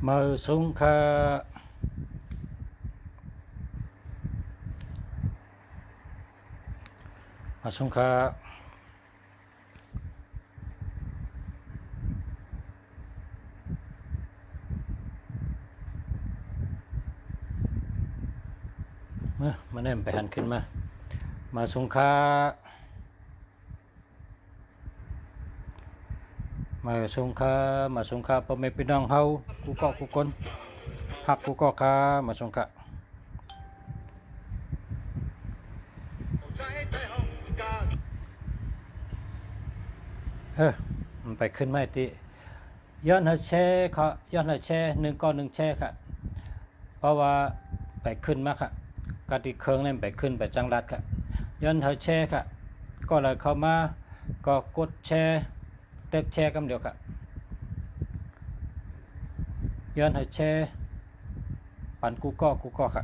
มือสูงค่ะมาสูงค่ะมาเน่มไปหันขึ้นมาสูงค่ะมาสูงค่ะมาสูงค่ะพ่อแม่พี่น้องเฮากูเกาะกูคนหักกูเกาะค่ะมาสูงค่ะมันไปขึ้นไม่ติย้อนหัวแช่เขาย้อนหัวแช่1 ก้อน 1แช่ค่ะเพราะว่าไปขึ้นมาค่ะกติเครื่องนั่นไปขึ้นไปจังรัดค่ะย้อนหัวแช่ค่ะก็เลยเข้ามาก็กดแช่เด็กแช่กันเดียวค่ะย้อนหัวแช่ปั่นกูก็ค่ะ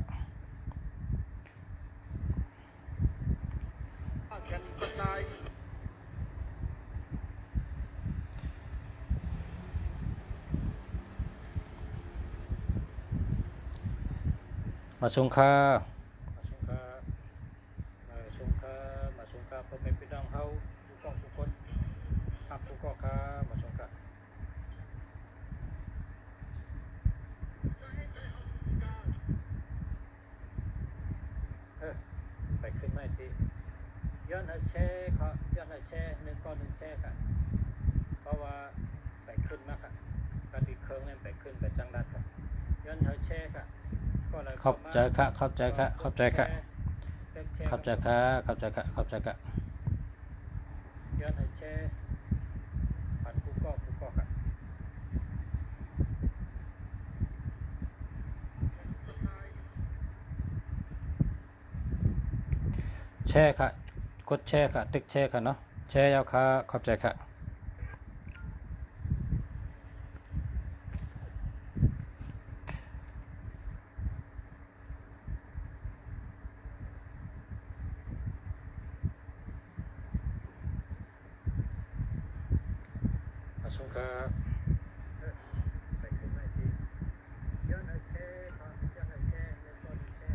มาสูงค่ะมาสูงค่ะมาสูงค่ะมาสูงค่ะพ่อแม่พี่น้องเฮากูเกาะกูคนหักกูเกาะค่ะมาสูงค่ะไปขึ้นไม่ติย้อนหัวแช่เขาย้อนหัวแช่1 ก้อน 1แช่ค่ะเพราะว่าไปขึ้นมาค่ะกติเครื่องนั่นไปขึ้นไปจังรัดค่ะย้อนหัวแช่ค่ะก็เลยขอบใจค่ะขอบใจค่ะขอบใจค่ะขอบใจค่ะขอบใจค่ะขอบใจค่ะย้อนหัวแช่ปั่นกูก็ค่ะแช่ค่ะกดแช่ค่ะตึกแช่ค่ะเนาะแช่ยาวค่ะขอบใจค่ะมาส่งค่ะ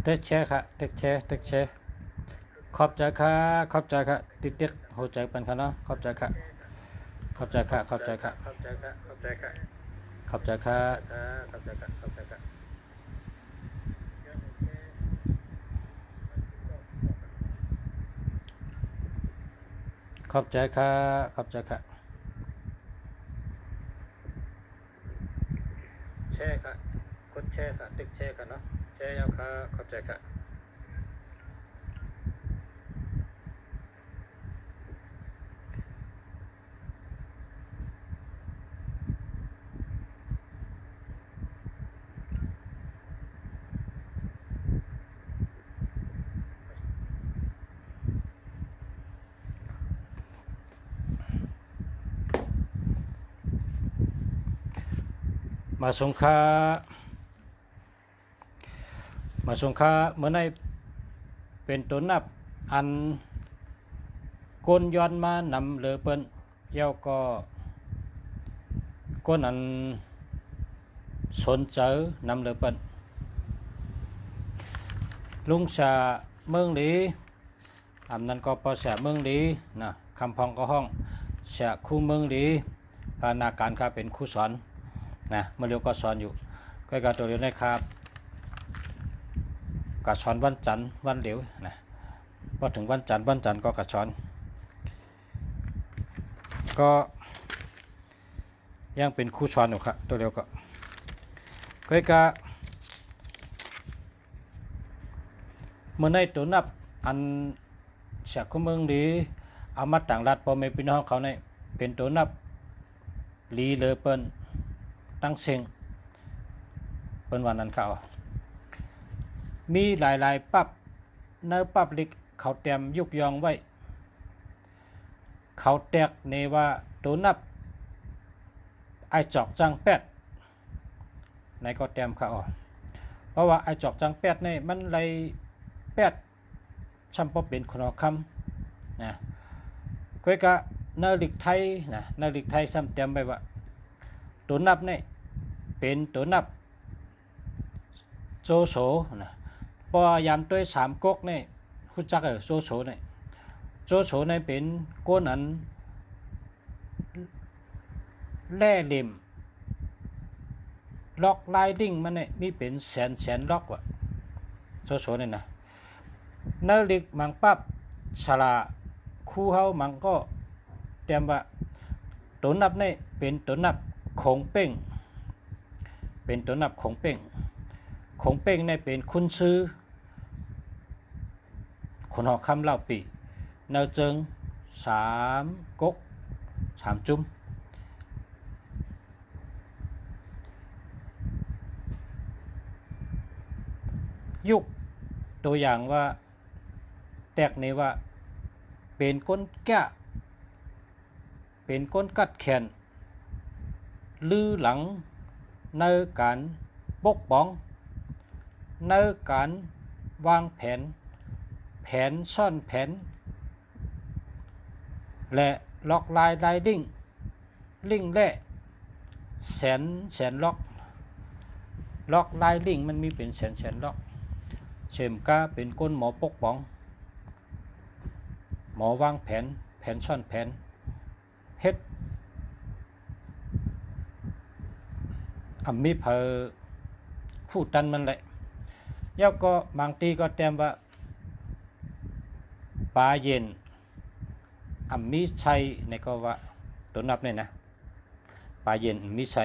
ตึกแช่ค่ะตึกแช่ขอบใจค่ะขอบใจค่ะติ๊กหัวใจเป็นค่ะเนาะขอบใจค่ะขอบใจค่ะขอบใจค่ะขอบใจค่ะขอบใจค่ะขอบใจค่ะขอบใจค่ะขอบใจค่ะขอบใจค่ะขอบใจค่ะแช่ค่ะกดแช่ค่ะตึกแช่ค่ะเนาะแช่ยาวค่ะขอบใจค่ะมาสงขลาเมื่อในเป็นตัวนับอันก้นย้อนมานำเหลือเปิ้นเย้าก็ก้นอันสนเจอนำเหลือเปิ้นลุงชาเมืองหลีนั้นก็ปอเสียเมืองหลีนะคำพองก็ห้องเสียคู่เมืองหลีนาการครับเป็นคู่สอนนะเมื่อเรียวก็สอนอยู่ก็การตัวเรียนนะครับก็สอนวันจันทร์วันเหลียวนะพอถึงวันจันทร์ก็กระสอนก็ยังเป็นคู่สอนอยู่ครับตัวเดียวก็กะเมื่อในตัวนับอันเสียคู่เมืองดีเอามาต่างรัฐพอไม่พี่น้องเขาในเป็นตัวนับลีเลเปิลตั้งเชิงเป็นวันนั้นเขามีหลายปับเนื้อปับลิกเขาเตรียมยุกยองไว้เขาแตกในว่าตัวนับไอจอกจังแปดในก็เตรียมเขาเพราะว่าไอจอกจังแปดนี่มันเลยแปดช่ำพอเป็นขนมคำนะก็กะเนื้อลิกไทยนะเนื้อลิกไทยซ้ำเตรียมไปว่าตัวนับนี่ เป็นตัวนับโจโฉนะพอยามด้วยสามก๊กนี่รู้จักโจโฉนี่โจโฉนี่เป็นก้นอันแล่เหลี่ยมล็อกไลดิ้งมันนี่มีเป็นแสนล็อกว่ะโจโฉนี่นะเนลิกมังปั๊บฉลาคู่เฮามันก็เตรียมว่าตัวนับนี่เป็นตัวนับของเป้งเป็นตัวนับของเป้งของเป้งนี่เป็นคุณซื้อคนหอกคำเล่าปีเนเจิงสามก๊กสามจุ้มยุคตัวอย่างว่าแตกนี้ว่าเป็นก้นแก่เป็นก้นกัดแขนลือหลังในการปกป้องในการวางแผนซ่อนแผนและล็อกลายไลดิ้งลิงแล่แสนล็อกไลลิงมันมีเป็นแสนล็อกเช่นกาเป็นก้นหมอปกป้องหมอวางแผนซ่อนแผนเฮ็ดมีเพอผู้ตันมันแหละแล้วก็บางทีก็เตรียมว่าปลาเย็นมีใช่ในก็ว่าตัวนับเนี่ยนะปลาเย็นมีใช่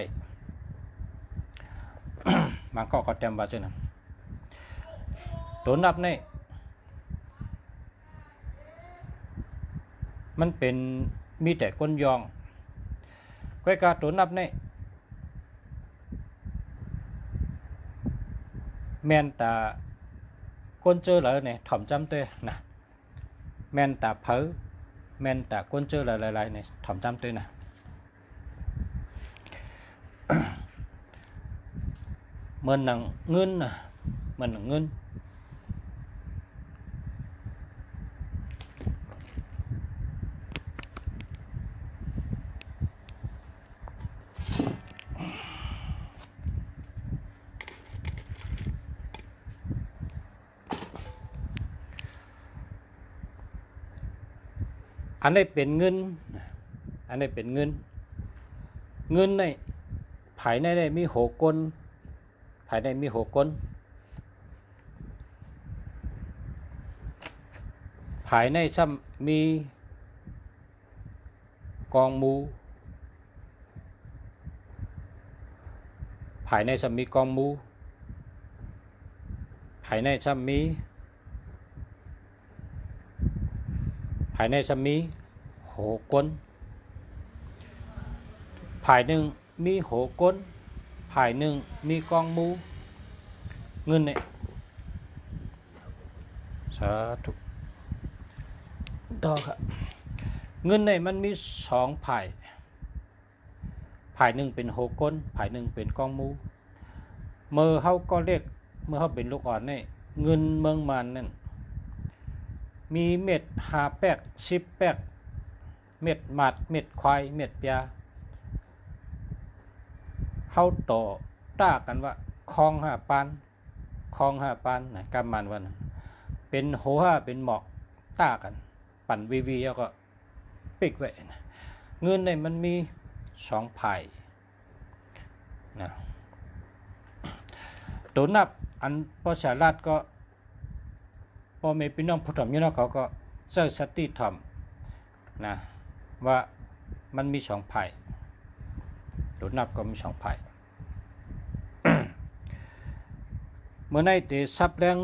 บางก็เตรียมว่าเช่นนั้นตัวนับเนี่ยมันเป็นมีแต่ก้นยองก้อยกาตัวนับเนี่ยแม่นตาก้นเจอเลยเนี่ยถ่อมจำเตยนะแม่นตาเผอแม่นตาก้นเจอหลายๆเนี่ยถ่อมจำเตยนะเหมือนหนังเงินนะเหมือนหนังเงินอันนี้เป็นเงินอันนี้เป็นเงินในภายในได้มีหกกลภายในมีหกกลภายในซ้ำมีกองมูภายในซ้ำมีกองมูภายในซ้ำมีภายในซ้ำมีหกกลภายหนึ่งมีหกกลภายหนึ่งมีกองมูเงินเนี่ยสาธุต่อครับเงินเนี่ยมันมีสองภายหนึ่งเป็นหกกลภายหนึ่งเป็นกองมูเมื่อเขาก็เรียกเมื่อเขาเป็นลูกอ่อนเนี่ยเงินเมืองมันนั่นมีเม็ด5 แป๊ก10 แป๊กเม็ดหมัดเม็ดควายเม็ดปยาเขาต่อต้ากันว่าคลอง5 ปานนะกำมันวันเป็นโห5เป็นหมอกต้ากันปั่นวีแล้วก็ปิกไว้นะเงินเนี่ยมันมี2 ภายนะตัวนับอันพอสาราดก็พอเมพี่น้องผู้ถ่อมอยู่เนาะเขาก็เสิร์ชสติถ่อมนะว่ามันมี2 ภายตัวนับก็มี2 ภาย เมื่อในเตซับแรง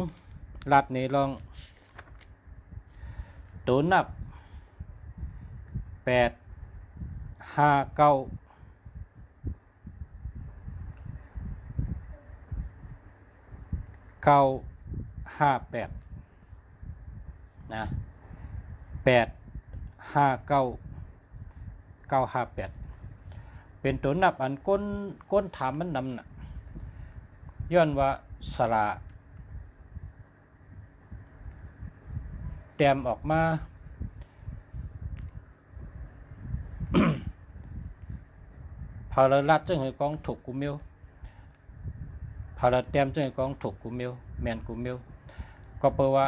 ลัดนี่ลองตัวนับ8 5 9 9 5 8นะ8 5 9 9 5 8เป็นตัวนับอันก้นถามมันนำน่ะย้อนว่าสระแต้มออกมา พอเราลัดจึงให้กองถูกกุมิว พาราเต็มจังกองถูกกูเมียวแมนกูเมียวก็เพราะว่า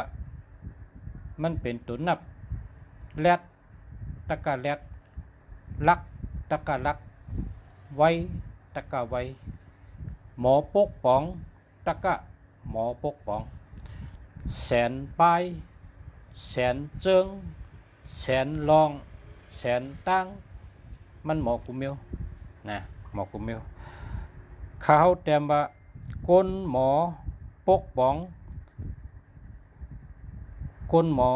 มันเป็นตัวนับแรดตะกะแรดลักตะกะลักไว้ตะกะไว้หมอปกป้องตะกะหมอปกป้องแสนปลายแสนเจิงแสนรองแสนตั้งมันหมอกูเมียวนะหมอกูเมียวเขาเต็มว่าก้นหมอปกป้องก้นหมอ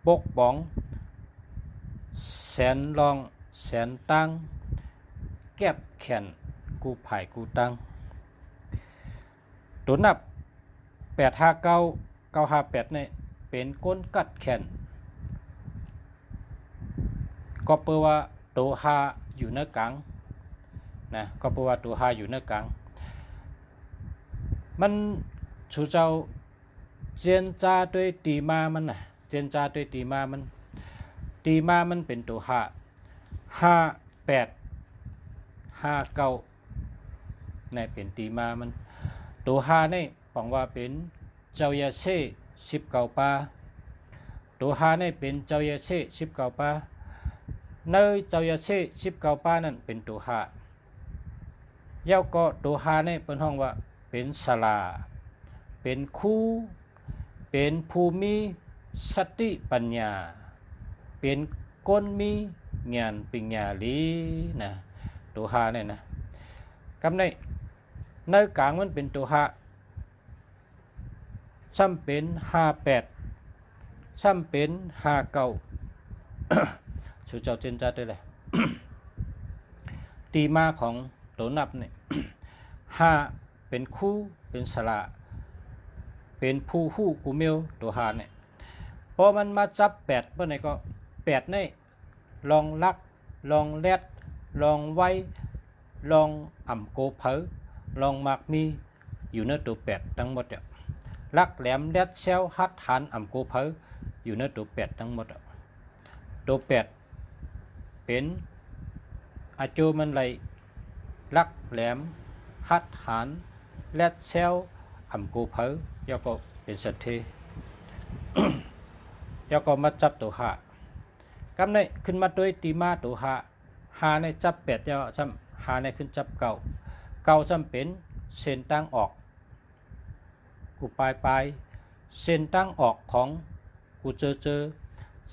ปกป้องแสนรองแสนตั้งแก็บแขนกูไผ่กูตั้งตัวนับ859 958นี่เป็นก้นกัดแขนก็เปว่าตัวหาอยู่ในกลางนะก็เปว่าตัวหาอยู่ในกลางมันชูเจ้าเจียนจ้าด้วยตีมามันนะเจียนจ้าด้วยตีมามันตีมามันเป็นตัวหา58 59นี่เป็นตีมามันตัวหานี่บอกว่าเป็นเจ้ายาเช่19 ปาตัวหานี่เป็นเจ้ายาเช่19 ปาในเจ้ายาเช่19 ปานั่นเป็นตัวหาเย้าก็ตัวหานี่เป็นห้องว่าเป็นสลาเป็นคู่เป็นภูมิสติปัญญาเป็นก้นมีญาณปัญญาลีนะตัวหาเนี่ยนะกำในกลางมันเป็นตัวหาซ้ำเป็น58ซ้ำเป็น59ชูเจ้าเจนจัดได้เลย ตีมาของตัวนับเนี่ย5เป็นคู่เป็นสระเป็นผู้หู้กูเมียวตัวหาเนี่ยพอมันมาจับ8เมื่อไหร่ก็8นี่ลองลักลองแรดลองไว้ลองอ่ำโกเพอลองมากมีอยู่ในตัว8ทั้งหมดลักแหลมแรดเซลฮัดฐานอ่ำโกเพออยู่ในตัว8ทั้งหมดตัว8เป็นอาโจมันไหลลักแหลมฮัดฐานแรดเซลอ่ำโกเพอยาก็เป็นสัตเท ยาก็มาจับตัวหากำในขึ้นมาด้วยตีมาตัวหาในจับ8ยาจำหาในขึ้นจับเก่าจำเป็นเส้นตั้งออกกูปลายเส้นตั้งออกของกูเจอ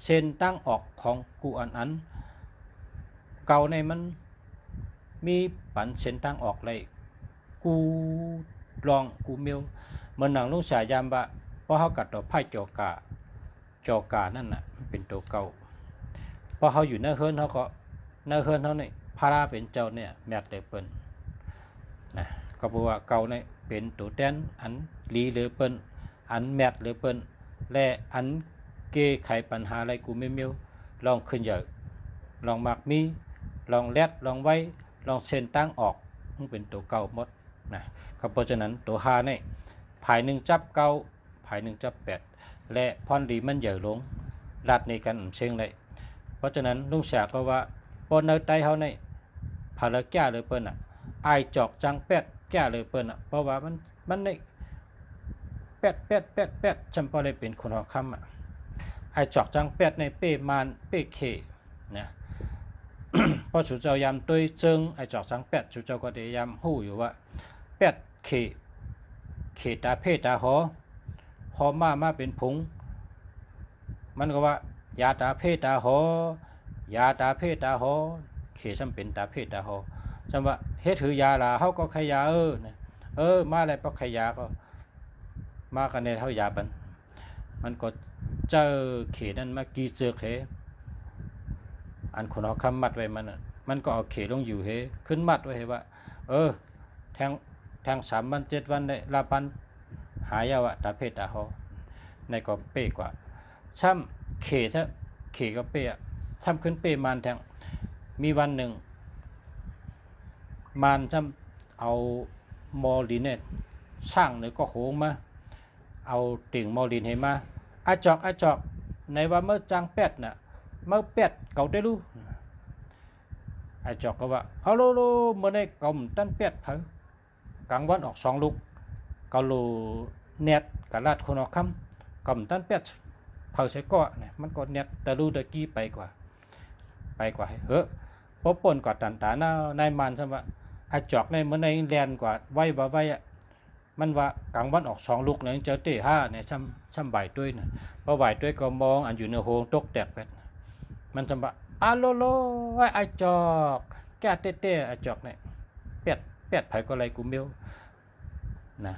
เส้นตั้งออกของกูอันเก่าในมันมีปันเส้นตั้งออกเลยกูลองกูเมียวเมื่อหนังลุงสายยามบะเพราะเขากัดตัวไพ่จอกานั่นน่ะเป็นตัวเก่าพอเขาอยู่ในเฮือนเขาก็ในเฮือนเขาเนี่ยพาราเป็นเจ้าเนี่ยแมทเลยเปิ้นนะก็บอกว่าเก่าเนี่ยเป็นตัวแดนอันลีเลยเปิ้นอันแมทเลยเปิ้นและอันเกไขปัญหาอะไรกูไม่เมียวลองขึ้นเยอะลองมักมีลองแรดลองไว้ลองเส้นตั้งออกมันเป็นตัวเก่าหมดนะก็เพราะฉะนั้นตัว5เนี่ยภาย1จับ9ภาย1จับ8และพรดีมันเยอะลงลัดในการเชียงเลยเพราะฉะนั้นลุงฉาก็ว่าปนเนใต้เขาในภาระแก่เลยเปิ้นไอจอกจังแปดแก่เลยเปิ้นเพราะว่ามันในแปดจำพอเลยเป็นคนหอคำไอจอกจังแปดในเป้มานเป้เคนะพอชูเจ้ายำตัวเจิงไอจอกจังแปดชูเจ้าก็ได้ยำหู้อยู่ว่า8เคตาเพตาหอมาเป็นผงมันก็ว่ายาตาเพตาหอยาตาเพตาหอเขจำเป็นตาเพตาหอจำว่าเฮ็ดถือยาลาเขาก็ขยามาอะไรปอกขยาก็มากันในเท่ายาบันมันก็เจอเขนั้นมากีเจอเขอันคนเอาคำมัดไว้มันก็เอาเขลงอยู่เฮขึ้นมัดไว้ว่าแทง3 วัน7 วันได้ละพันหายาวะตาเพตาหอในก็เป๊กว่าช่ำเขก็เป๊ะช่ำขึ้นเป๊มันแทงมีวันหนึ่งมันช่ำเอามอลินเนี่ยสร้างหรือก็โหงมาเอาติ่งมอลินให้มาอาจอกในว่าเมื่อจัง8น่ะเมื่อ8เก่าได้รู้อาจอกก็ว่าเอาโลเมื่อในเก่าตั้น8เผากลางวันออก2 ลูก เกาโลเน็ตกะลาดคนอคำก่อมตั้นเป็ดเผาใช้เกาะเนี่ยมันก็เน็ตตะลูตะกี้ไปกว่าเฮ้อพบปนกว่าตันตาหน้านายมันซะว่าไอจอกในเมื่อในแลนกว่าไว้บ่ไว้อะมันว่ากลางวันออก2ลูกเนี่ยเจอเตะ5เนี่ยช่ำใบด้วยนะพอใบด้วยก็มองอันอยู่ในโฮงตกแตกเป็ดมันจะว่าอาโลโลไอจอกแก่เต้ไอจอกเนี่ยเป็ดไผก็ไรกูเมียวนะ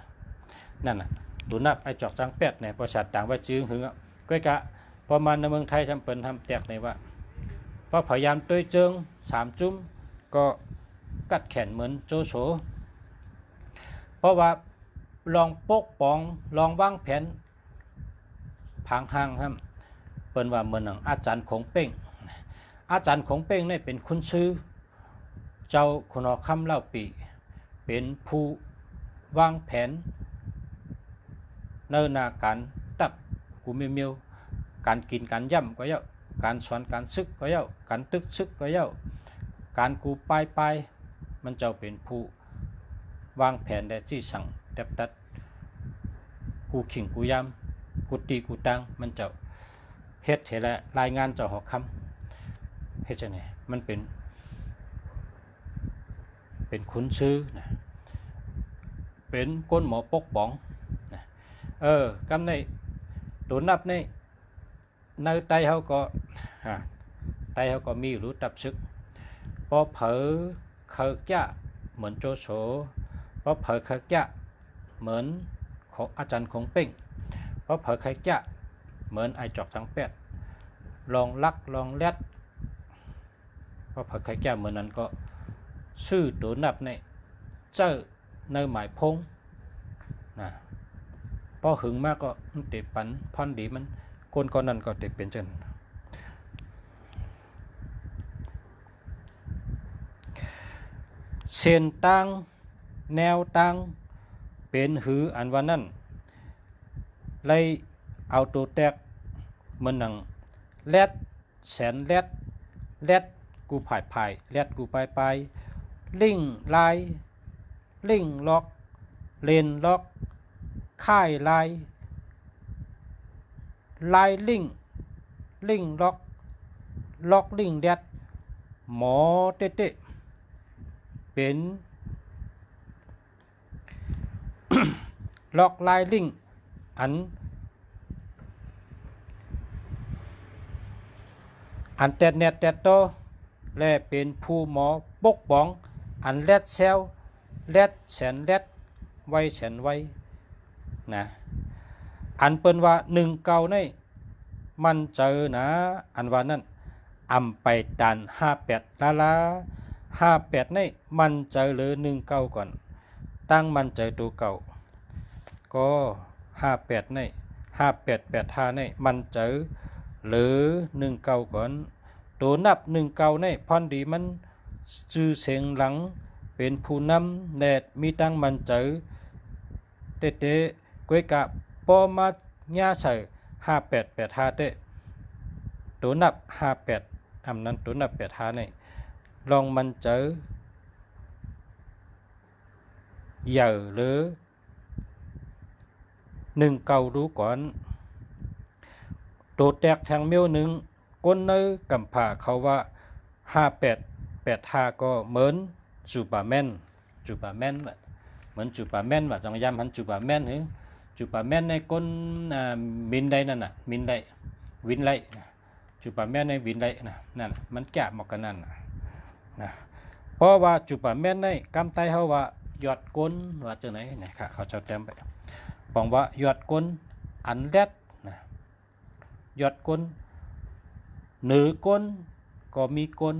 นั่นน่ะดูนับไอจอกจังเป็ดเนี่ยประชาต่างว่าจื้อหึงอ่ะก้อยกะประมาณในเมืองไทยทำเปิ่นทำแตกในว่าพอพยายามตัวเจิง3จุ้มก็กัดแขนเหมือนโจโฉเพราะว่าลองปกป้องลองวางแผนพังห่างครับเปิ่นว่าเหมือนอาจารย์คงเป้งอาจารย์คงเป้งนี่เป็นคุณชื่อเจ้าคุณอคำเล่าปีเป็นผู้วางแผนเนิ่นนาการตับกูเมียวการกินการย่ำก็เยอะการสอนการซึกก็เยอะการตึกซึกก็เยอะการกูไปมันจะเป็นผู้วางแผนได้ที่สั่งแตบตัดกูขิงกูย่ำกูตีกูตังมันจะเฮ็ดเห็นแล้วรายงานเจ้าหอกคำเฮ็ดจะไหนมันเป็นคุ้นชื่อนะเป็นก้นหมอปกป้องนะกำในโดนนับในไตเขาก็มีรู้ตับซึกพอเผอเขาจะเหมือนโจโฉพอเผอเขาจะเหมือนของอาจารย์คงเป้งพอเผอเขาจะเหมือนไอจอกทั้งเป็ดลองลักลองแลดพอเผอเขาจะเหมือนนั้นก็ชื่อโดนนับในเจ้าในหมายพงนะพอหึงมากก็ติดปันพอนดีมันคนก่อนนั้นก็ติดเป็นจนเส้นตั้งแนวตั้งเป็นหืออันวันนั้นเลยเอาตัวแตกเหมือนหนังแลดแสนแลดกูผายแลดกูไปลิงลายลิงล็อกเลนล็อกค่ายลายลิงล็อกลิงแดดหมอเต้เป็น ล็อกลายลิงอันแตดเน็ตแตดโตและเป็นผู้หมอปกป้องอันแลดเซลแลดแสนแลดไว้แสนไว้นะอันเปิ้นว่า1เก่าในมันเจอนะอันว่านั้นอำไปดัน58ลา58ในมันเจอหรือ1เก่าก่อนตั้งมันเจอตัวเก่าก็58ใน5885ในมันเจอหรือ1เก่าก่อนตัวนับ1เก่าในพอนดีมันจื้อเสียงหลังเป็นผู้นำแดดมีตั้งมันเจอเตก้วยกะปอมาญาใส่5885เตตัวนับ58อำนั้นตัวนับ85ในลองมันเจอเหย่อหรือ1เก่ารู้ก่อนตัวแตกทางเมียวหนึ่งก้นเนื้อกำผ่าเขาว่า5885ก็เหมือนจูปาแมนแบบเหมือนจูปาแมนว่าจังยามหันจูปาแมนหรือจูปาแมนในก้นมินไดนั่นน่ะมินไดวินไลจูปาแมนในวินไลนะนั่นมันแกะหมอกกันนั่นนะเพราะว่าจูปาแมนในกำไตเขาว่ายอดก้นว่าจังไหนเนี่ยค่ะเขาจะเต็มไปบอกว่ายอดก้นอันแรดนะยอดก้นเหนือก้นก็มีก้น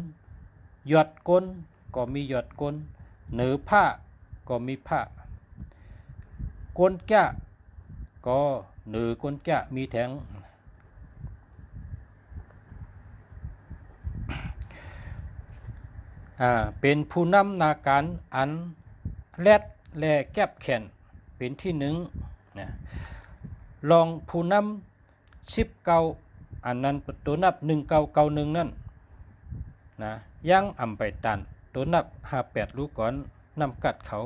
ยอดก้นก็มียอดก้นเหนือผ้าก็มีผ้าก้นแก่ก็เหนือก้นแก่มีแทงเป็นผู้นำนาการอันแรดแลแก็บแขนเป็นที่หนึ่งนะลองผู้นำ10เก่าอันนั้นตัวนับ1991นั่นนะยังอำไปตันตัวนับ58รู้ก่อนนำกัดเขา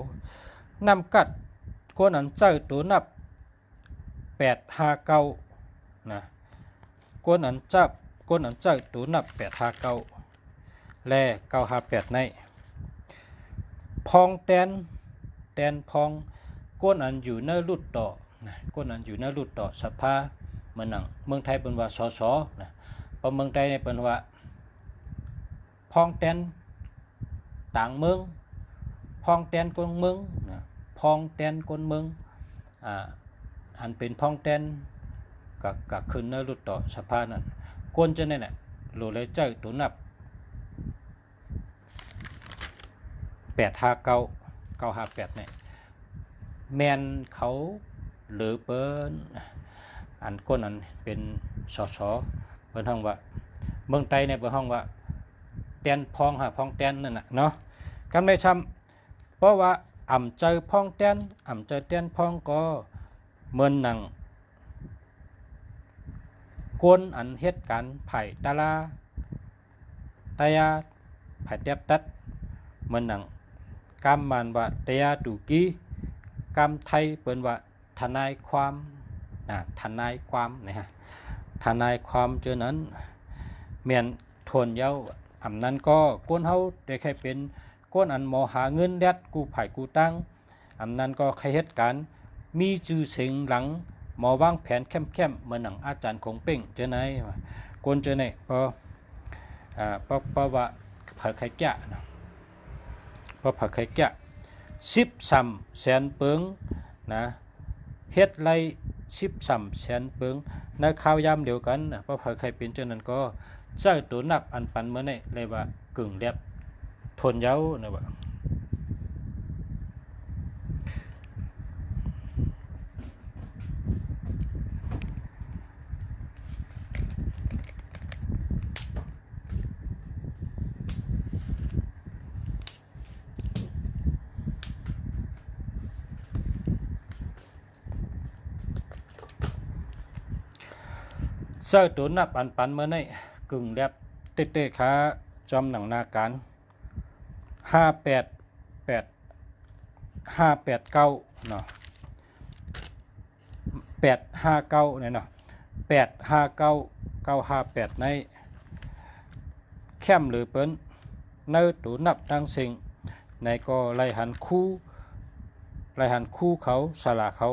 นำกัด ก้นอันเจ้าตัวนับ859นะก้นอันจับก้นอันเจ้าตัวนับ859และ958ในพองแตนพองก้นอันอยู่ในรุดต่อนะก้นอันอยู่ในรุดต่อสภาเมืองหนังเมืองไทยเป็นว่าสสนะเพราะเมืองไทยเนี่ยเป็นว่าพองแตนต่างเมืองพองแตนคนเมืองนะพองแตนคนเมืองอันเป็นพองแตนกับขึ้นในรุดต่อสภานั้นก้นจะเนี่ยนะโลเลยเจ้าตัวนับ859 958เนี่ยแมนเขาหรือเปิ้นอันก้นอันเป็นสสเปิ้นห้องว่าเมืองไทยเนี่ยเปิ้นห้องว่าแตนพองพองแตนนั่นน่ะเนาะกำได้ช้ำเพราะว่าอ่ำเจอพองแตนแตนพองก็เหมือนหนังก้นอันเฮ็ดการไผ่ตาลาตายาไผ่เตียบตัดเหมือนหนังกำมันว่าเตียตุกีกำไทยเปิ้นว่าทนายความทนายความนะฮะทนายความเจอนั้นเมียนทนเย้าอำนั้นก็ก้นเฮาได้แค่เป็นก้นอันหมอหาเงินแดดกูไผ่กูตั้งอำนั้นก็ใครเฮ็ดการมีชื่อเสียงหลังหมอวางแผนเข้มๆเหมือนหนังอาจารย์คงเป้งเจอไหนก้นเจอไหนเพราะว่าเผาไข่แก่นะเพราะเผาไข่แก่13 แสนเปิงนะเฮ็ดไร13 แสนเปิงในข่าวยามเดียวกันเพราะเผาไข่เป็นเจานั้นก็เจ้าตัวนับอันปันเมื่อไหร่เลยว่ากึ่งเรียบทนเย้านะว่าเจ้าตัวนับอันปันเมื่อไหร่กึ่งเรียบเตะขาจอมหนังนาการ589เนาะ859เนี่ยเนาะ859 958ในแคมหรือเปิ้นในตัวนับดังสิ่งในก็ไล่หันคู่เขาสลาเขา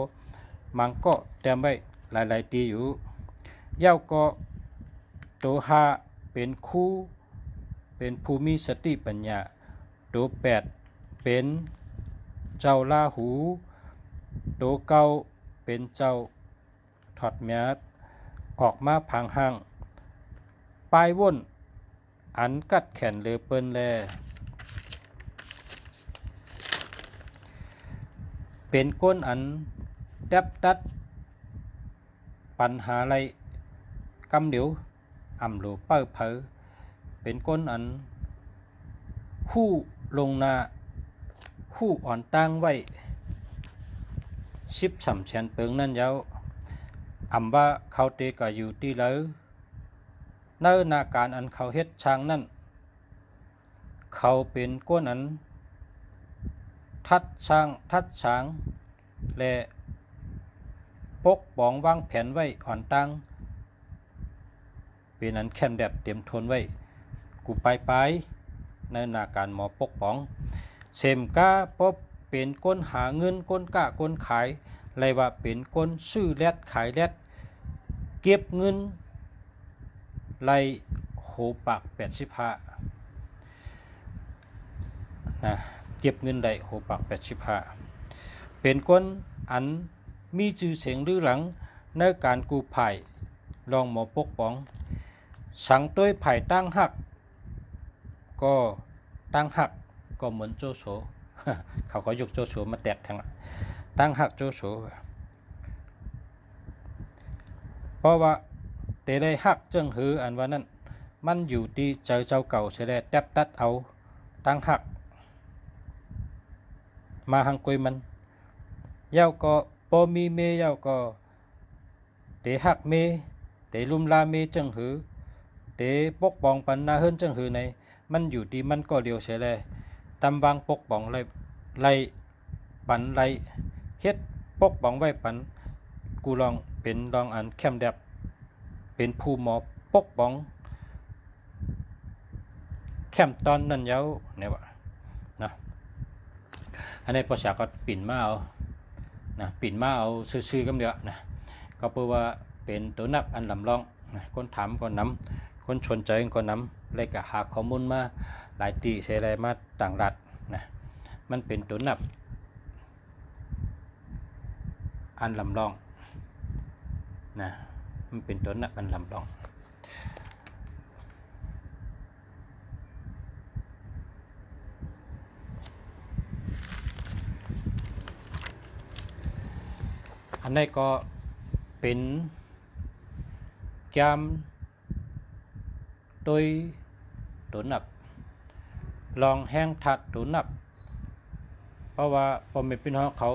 มังก็เตรียมไว้หลายๆตีอยู่เย้าก็ตัว5เป็นคู่เป็นภูมิสติปัญญาตัว8เป็นเจ้าลาหูตัว9เป็นเจ้าถอดเมียดออกมาพังห่างปลายว่นอันกัดแขนเลือเปิ้นแลเป็นก้นอันแดบตัดปัญหาไรกำเดียวอ่ำหลูเป้าเผอเป็นก้นอันคู่ลงนาคู่อ่อนตั้งไว้13 แสนเปิงนั่นเย้าอ่ำว่าเขาเตก็อยู่ที่เลยในนาการอันเขาเฮ็ดช่างนั่นเขาเป็นก้นอันทัดช้างและปกป้องวางแผนไว้อ่อนตั้งเป็นอันแคมแบบเตรียมทนไว้กูไปในนาการหมอปกป้องเสมก้าปบเป็นก้นหาเงินก้นกะก้นขายเลยว่าเป็นก้นซื้อแลดขายแลดเก็บเงินไล่โหปาก85นะเก็บเงินได้โหปาก85เป็นก้นอันมีชื่อเสียงหรือหลังในการกู้ภัยลองหมอปกป้องสังต้วยไผ่ตั้งหักก็เหมือนโจโฉ เขาก็ยกโจโฉมาแตกทั้งตั้งหักโจโฉเพราะว่าเตได้หักจึงหืออันว่านั้นมันอยู่ที่เจ้าเก่าเสียแล้วแตบตัดเอาตั้งหักมาหังกุยมันเย้าก็ปอมีเมเย้าก็เตหักเมเตลุมลาเมจึงหือเตปกป้องปันนาเฮิรนจึงหือในมันอยู่ที่มันก็เดียวเสียแล้วตำวางปกป้องไล่ปันไล่เฮ็ด ปกป้องไว้ปันกูลองเป็นรองอันเข้มแดบเป็นผู้หมอปกป้องเข้มตอนนั้นเย้าเนี่ยวะนะอันนี้ภาษาก็ปิ่นมาเอานะปิ่นมาเอาซื่อๆกันเดียวนะก็เพราะว่าเป็นตัวนับอันลำลองนะคนถามก็นำคนชนใจก็นำเลยก็หาข้อมูลมาหลายตีเสอะไรมาต่างรัฐนะมันเป็นตัวนับอันลำลองนะมันเป็นตัวนับอันลำลองอันนี้ก็เป็นแกมโดยตัวนับลองแห้งถัดตัวนับเพราะว่าพอมีพี่น้องเขา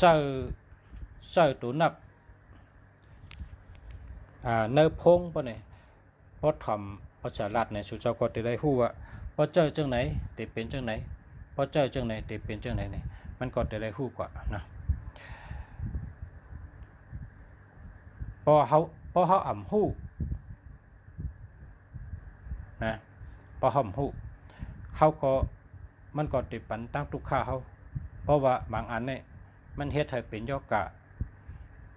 เจอตัวนับเนื้อพงปะเนี่ยพอทำพอฉลาดเนี่ยสุเจ้าก็จะได้รู้ว่าพอเจอจังไหนจะเป็นจังไหนพอเจอจังไหนจะเป็นจังไหนเนี่ยมันก็จะได้รู้กว่านะพอเขาอ่ำหู้นะพอห่ำหู้เขาก็มันก็ติดปันตั้งทุกข้าเขาเพราะว่าบางอันเนี่ยมันเฮ็ดให้เป็นยกะ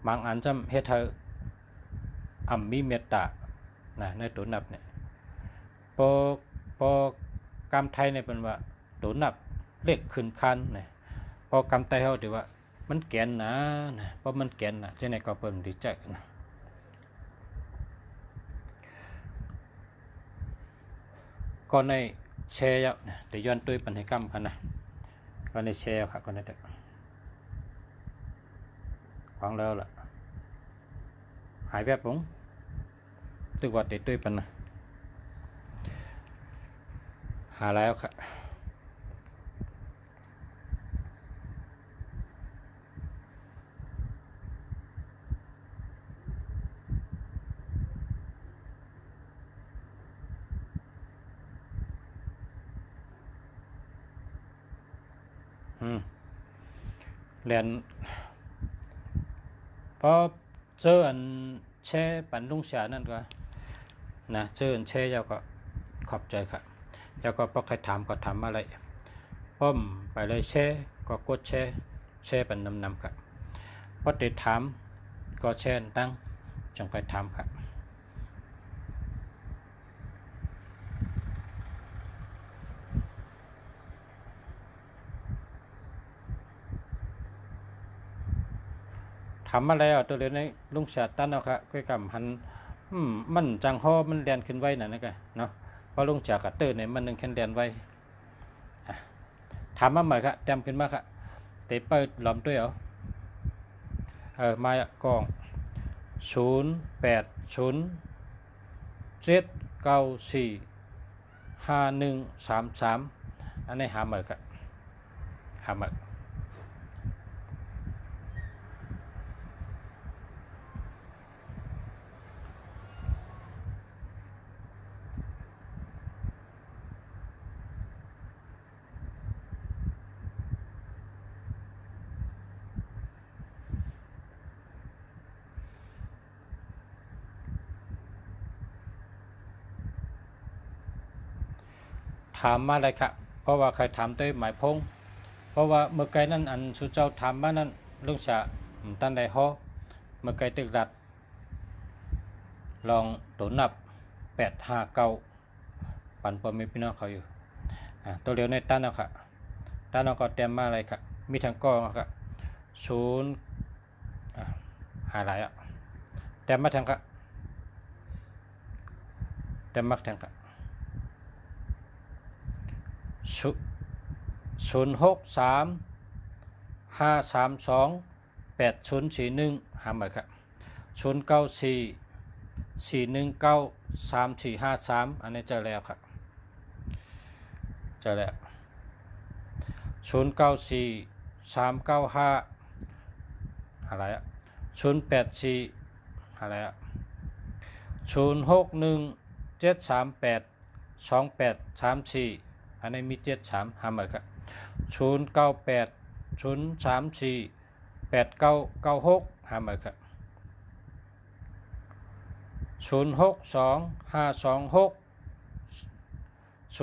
บางอันจำเฮ็ดให้อ่ำมีเมตตานะในตัวนับเนี่ยพอกรรมไทยเนี่ยเป็นว่าตัวนับเลขขึ้นคันเนี่ยพอกรรมไทยเขาถือว่ามันแก่นนะเพราะมันแก่นนะเช่นในก็เปิ่มดีใจนะก็ในแชร์ยาวนะแต่ย้อนตัวปัญหากรรมกันนะก็ในแชร์ค่ะก็ในเด็กขวางแล้วล่ะหายแวบลงตึกว่าติดตัวปัญนะหาแล้วค่ะเรียนพอเจออันแช่ปันลุงเสียนั่นก็นะเจออันแช่ยาวก็ขอบใจค่ะแล้วก็พอใครถามก็ถามอะไรป้อมไปเลยแช่ก็กดแช่ปันนำค่ะพอติดถามก็แช่ตั้งจังไปถามค่ะทำอะไรอ่ะตัวเรียนในลุงเสียตันเอาค่ะก็กำหันมันจังฮอมันเรียนขึ้นไว้น่ะนะกันเนาะพอลุงเสียกับตื่นเนี่ยมันนึงแค่เรียนไว้ถามมาใหม่ค่ะจำขึ้นมาค่ะเตะเปิดหลอมด้วยมากอง0807945133อันนี้หาใหม่ค่ะหาใหม่ถามมาเลยครับเพราะว่าใครถามด้วยหมายพงเพราะว่าเมื่อไกลนั้นอันสุเจ้าถามมานั้นลุงจะตันใดฮอเมื่อไกลตึกรัดลองตัวนับ859ปันปอมีพี่น้องเขาอยู่ตัวเดียวในตั้นเอาค่ะตั้นเอาก็เต็มมาอะไรค่ะมีทางกองค่ะ0หาหลายเต็มมาทางค่ะเต็มมากทางค่ะ063-532-8041หาใหม่ครับ094-419-3453อันนี้เจอแล้วครับเจอแล้ว094-395อะไร084อะไร061-738-2834 อันนี้มี73หามาครับ098 034 8996หามาครับ062 526 097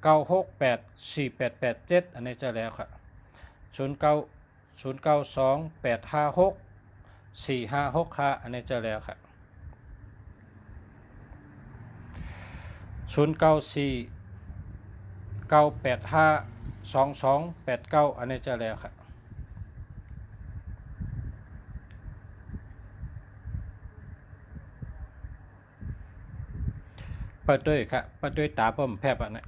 968 4887อันนี้จะแล้วครับ092 856 4565อันนี้จะแล้วครับ094 985 2289อันนี้จะแล้วครับเปิดด้วยครับเปิดด้วยตาผมแพบอันนี้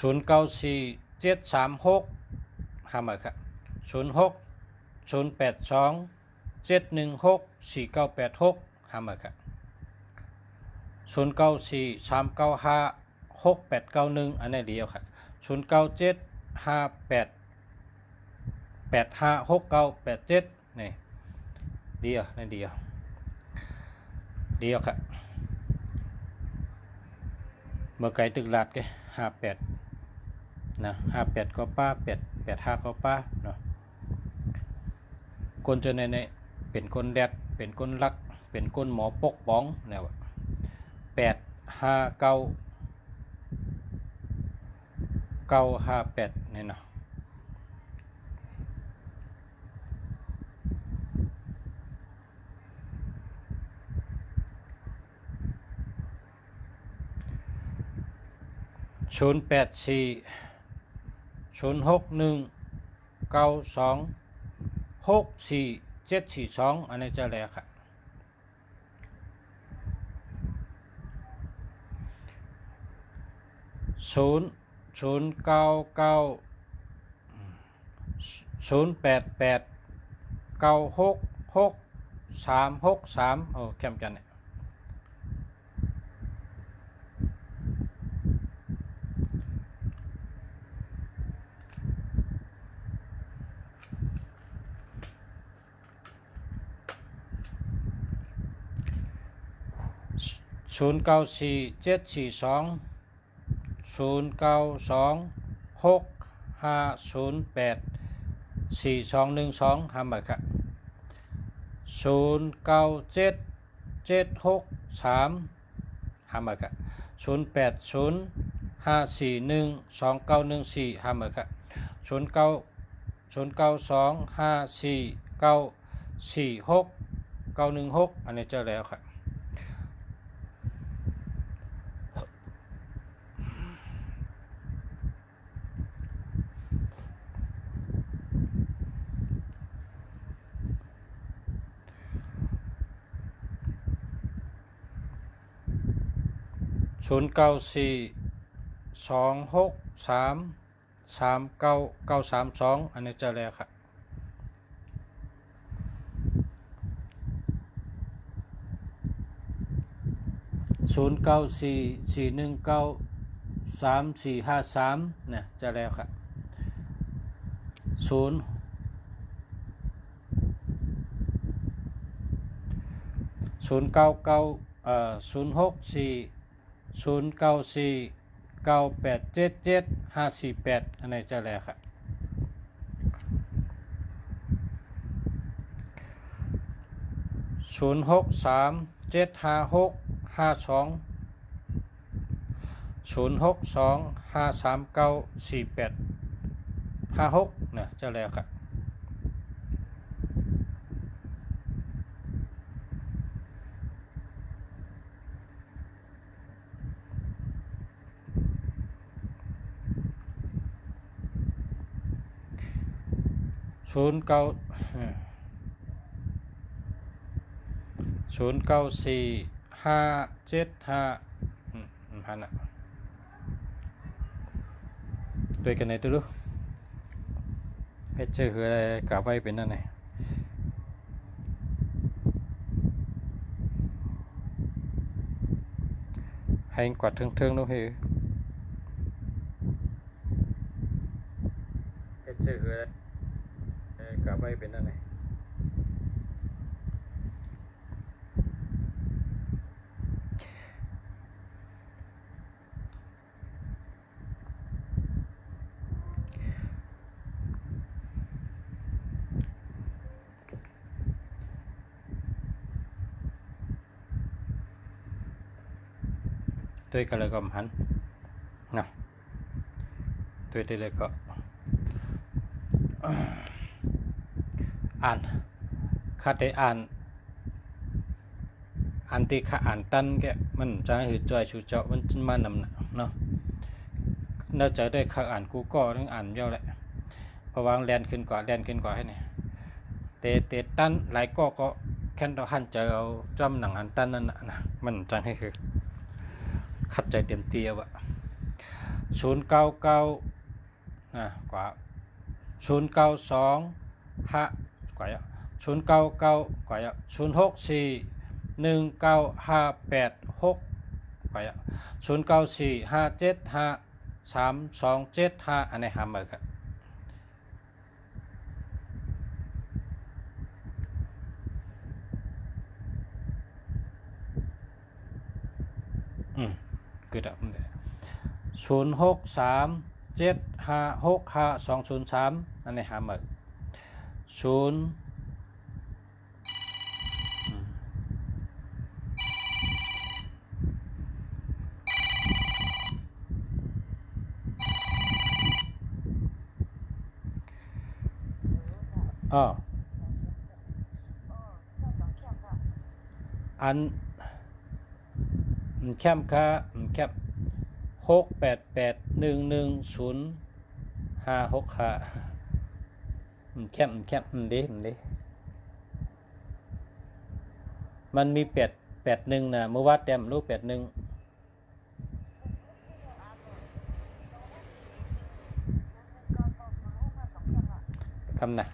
094 736หามาครับ06 082 716 4986หามาครับ094 395 6891อันนี้เดียวครับ097 58 856987นี่เดียวนี่เดียวครับเมื่อไก่ตึกลาดแก58นะ58ก็ป้า85ก็ป้าเนาะคนจะในเป็นคนแดดเป็นคนรักเป็นคนหมอปกป้องแนว859 958นี่เนาะ084 061 92 64 742อันนี้จะแล้วครับ089 088 966 363โอ้แคมจันเนี่ย094 742 092 6508 4212หามาครับ097 763หามาครับ080 541 2914หามาครับ092 549 46 916อันนี้เจอแล้วครับ094 263 39932อันนี้เจอแล้วครับ094 419 3453เนี่ยจะแล้วครับ094 094 9877548อันไหนจะแล้วครับ063 756 52 062 539 4856นะจะแล้วครับ094 575พันอ่ะด้วยกันไหนตัวรู้เพชรคืออะไรกาไว้เป็นนั่นไง ให้กว่าทึงๆนู้นเฮ้ก็เจอกะไว้เป็นอะไรด้วยกันเลยก็หันนะด้วยได้เลยก็อ่านข้าได้อ่านที่ข้าอ่านตันแกมันจะหือจอยชูเจาะมันมานำเนาะน่าจะได้ข้าอ่านกูก็ต้องอ่านย่อแหละพอวางแลนขึ้นกว่าให้เนี่ยเตตันหลายก็แค่เราหันใจเอาจำหนังอันตันนั่นนะมันจังให้คือขัดใจเต็มเตียวอะ099นะกว่า092 5กว่า099กว่า064 19586กว่า094 575 3275อันนี้หามาครับคือแบบนี้063 7565203อันนี้หามาอันแคมค่ะแคม688110565แคมเด้มันมี881นะเมื่อวานแต้มรูป81คำน่ะ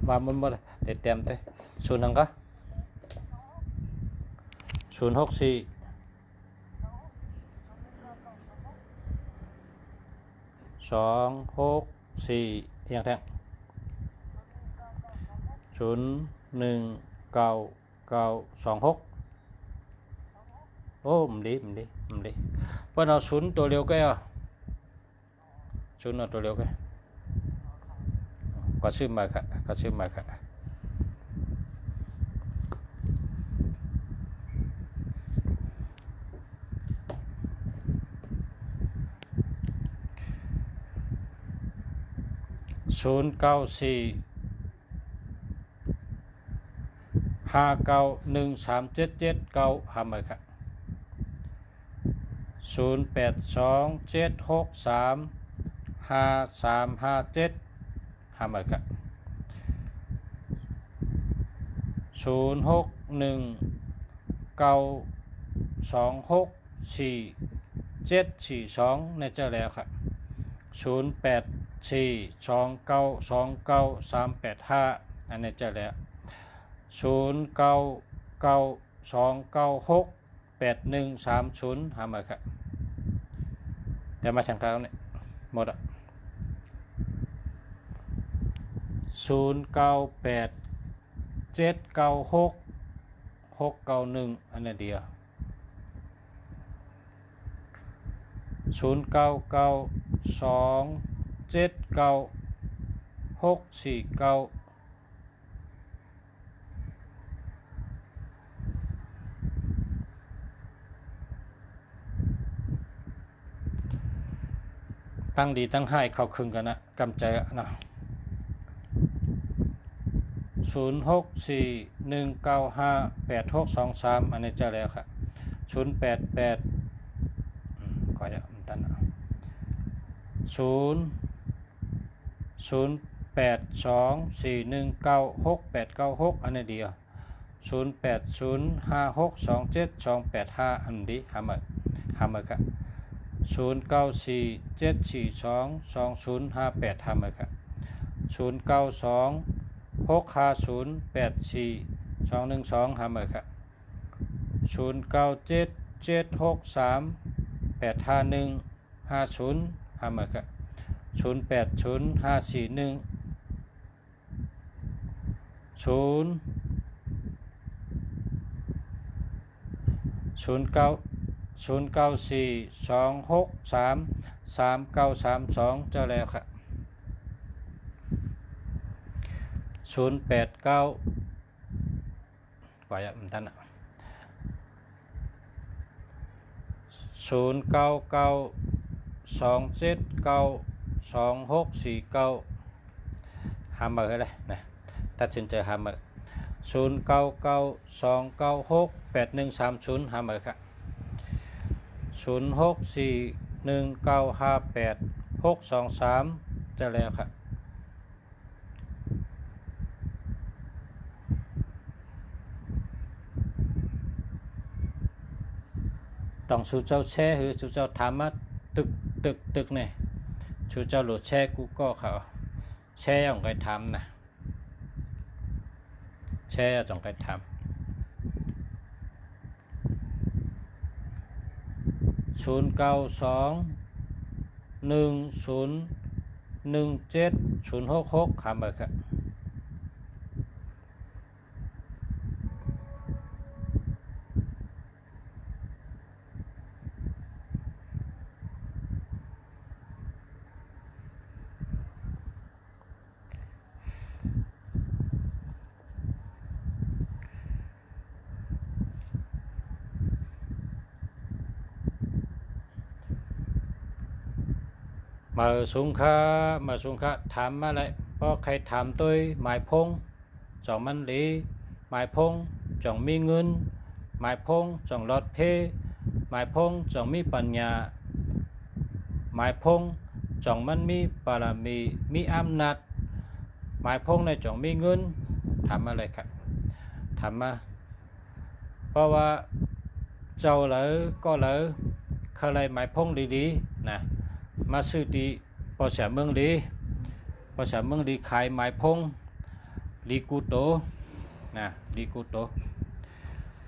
ว่ามันบ่ได้เต็มเต้0นังก็064 264อย่างแท้01926โอ้มันดีเปิ้นเอา0ตัวเร็วแกอ่ะ0เอาตัวเร็วแกก็ซื้อมาค่ะ094 5913779หามาค่ะ082 763 5357หามาค่ะ061 926 4742ในเจอแล้วค่ะ084 2929 385อันนี้เจอแล้ว099 296 8130หามาครับแต่มาทางกลางเนี่ยหมดอ่ะ098 796 691อันนี้เดียว099 279 649ตั้งดีตั้งให้เข้าครึ่งกันนะกำใจนะ064 195 8623อันนี้เจอแล้วครับ088ก่อนจะตัน082 419 6896อันนี้เดียว080 5627 285อันนี้หามาครับ094 742 2058ทำเลยครับ092 650 84 212ทำเลยครับ097 0805485150หามาครับ080541 0942633932เจ้าแล้วครับ089กว่าจะมันทันอ่ะ0992792649หาเมอเลยนะตัดสินใจหาเมอ0992968130หาเมอครับ0641958623จะแล้วครับต้องชูเจ้าแช่หรือชูเจ้าทำมาตึกเนี่ยชูเจ้าโหลดแช่กูก็เขาแช่ของใครทำนะแช่ของใครทำ0921017066หาเบอร์ครับมาสูงค่าถามมาเลยเพราะใครถามตัวหมายพงจองมันหลีหมายพงจองมีเงินหมายพงจองรถเพหมายพงจองมีปัญญาหมายพงจองมันมีบารมีอำนาจหมายพงในจองมีเงินถามมาเลยครับถามมาเพราะว่าเจ้าเลยก็เลยเคยหมายพงดีๆนะมาซื้อดีภาษาเมืองดีขายไม้พงลีกูโตนะลีกูโต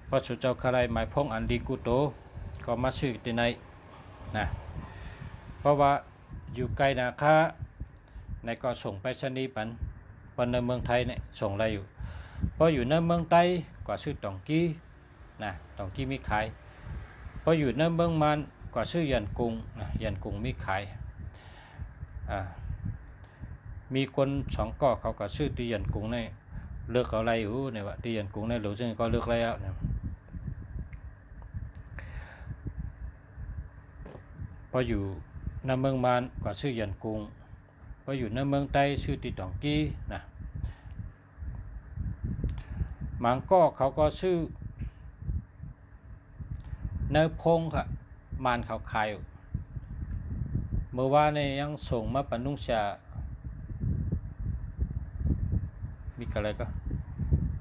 พอสุเจ้าขายไม้พงอันลีกูโตก็มาซื้อที่ไหนนะเพราะว่าอยู่ไกลนะคะในก็ส่งไปชนีปันในเมืองไทยเนี่ยส่งอะไรอยู่เพราะอยู่ในเมืองไทยก็ซื้อตองกี้นะตองกี้มีขายเพราะอยู่ในเมืองมันก็ซื้อยันกุ้งนะยันกุ้งมีขายมีคนสองก็เขาก็ซื้อที่ยันกุ้งเนี่ยเลือกอะไรอยู่เนี่ยว่าที่ยันกุ้งเนี่ยหรือซึ่งก็เลือกแล้วเนี่ยพออยู่ในเมืองมันก็ซื้อยันกุ้งพออยู่ในเมืองใต้ซื้อที่ตองกี้นะมังก็เขาก็ซื้อเนื้อพงค่ะมันเขาขายเมื่อวานเนี่ยยังส่งมาปนุงชามีอะไรก็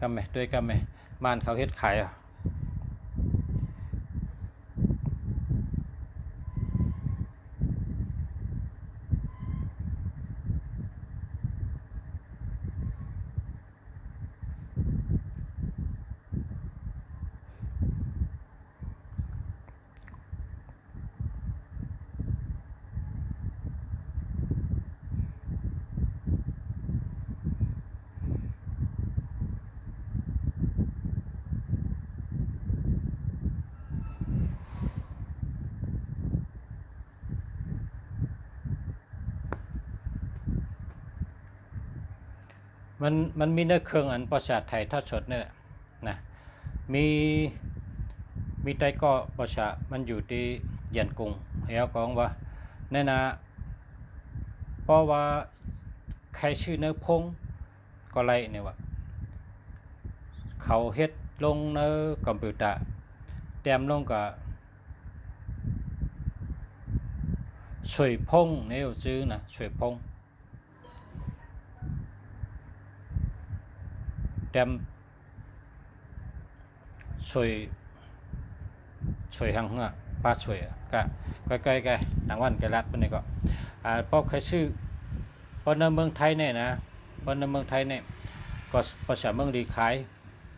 กำแม่ด้วยกำแม่มันเขาเฮ็ดขายมันมีเนื้อเครื่องอันประชาไทยถ้าสดเนี่ยนะมีไตก็ประชามันอยู่ที่ยันกุ้งเฮียกองว่าแน่นะเพราะว่าใครชื่อเนื้อพงก็ไรเนี่ยว่าเขาเฮ็ดลงในคอมพิวเตอร์แต้มลงกับสวยพงเนี่ยชื่อนะสวยพงแต้มสวยหังหัวปลาสวยก็ใกล้ต่างวันไกลรัดมันนี่ก็เพราะใครชื่อเพราะในเมืองไทยเนี่ยนะเพราะในเมืองไทยเนี่ยก็ภาษาเมืองดีขาย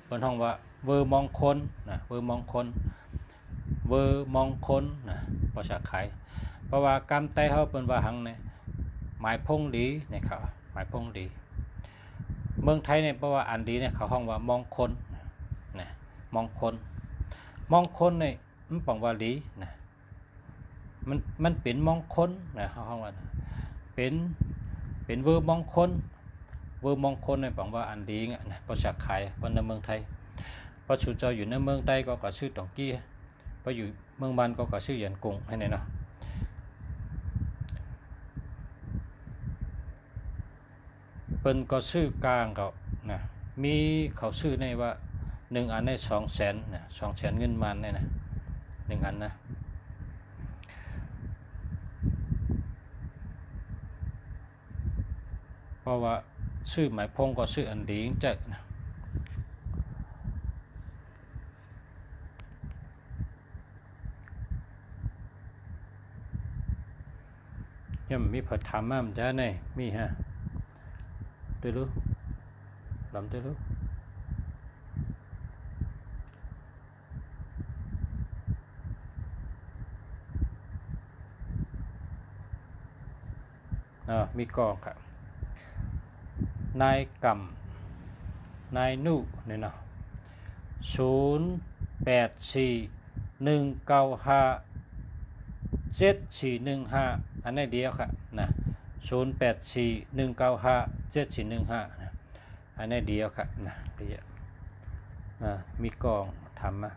บนห้องว่าเวอร์มองคนนะเวอร์มองคน เวอร์มองคนนะภาษาไทยเพราะว่ากำไต้เขาเป็นว่าหังเนี่ยหมายพงดีเนี่ยเขาหมายพงดีเมืองไทยเนี่ยเพราะว่าอันดีเนี่ยเขาห้องว่ามองคนนะมองคนเนี่ยมันปังว่าดีนะมันเป็นมองคนนะเขาห้องว่าเป็นเวอร์มองคนเนี่ยปังว่าอันดีเงี้ยนะภาษาไทยวันในเมืองไทยพอชูเจ้าอยู่ในเมืองใต้ก็ชื่อตองกี้พออยู่เมืองบ้านก็ชื่อเหยียนกุงให้เนี่ยเนาะเป็นก็ชื่อกลางก็นะมีเขาชื่อในว่า1 อันได้200,000นะ200,000เงินมันเนี่ยนะ1 อันนะเพราะว่าชื่อหมายพงก็ชื่ออันดีจังนะยังมีผัดทำมั่มจ้าเนี่ยมีฮะเตลูลำเตลูมีกองครับนายกำนายนุเนี่ยเนาะ0841957415อันนี้เดียวครับนะ0841957415นะอันนี้เดียวครับนะเดียวมีกองทำมา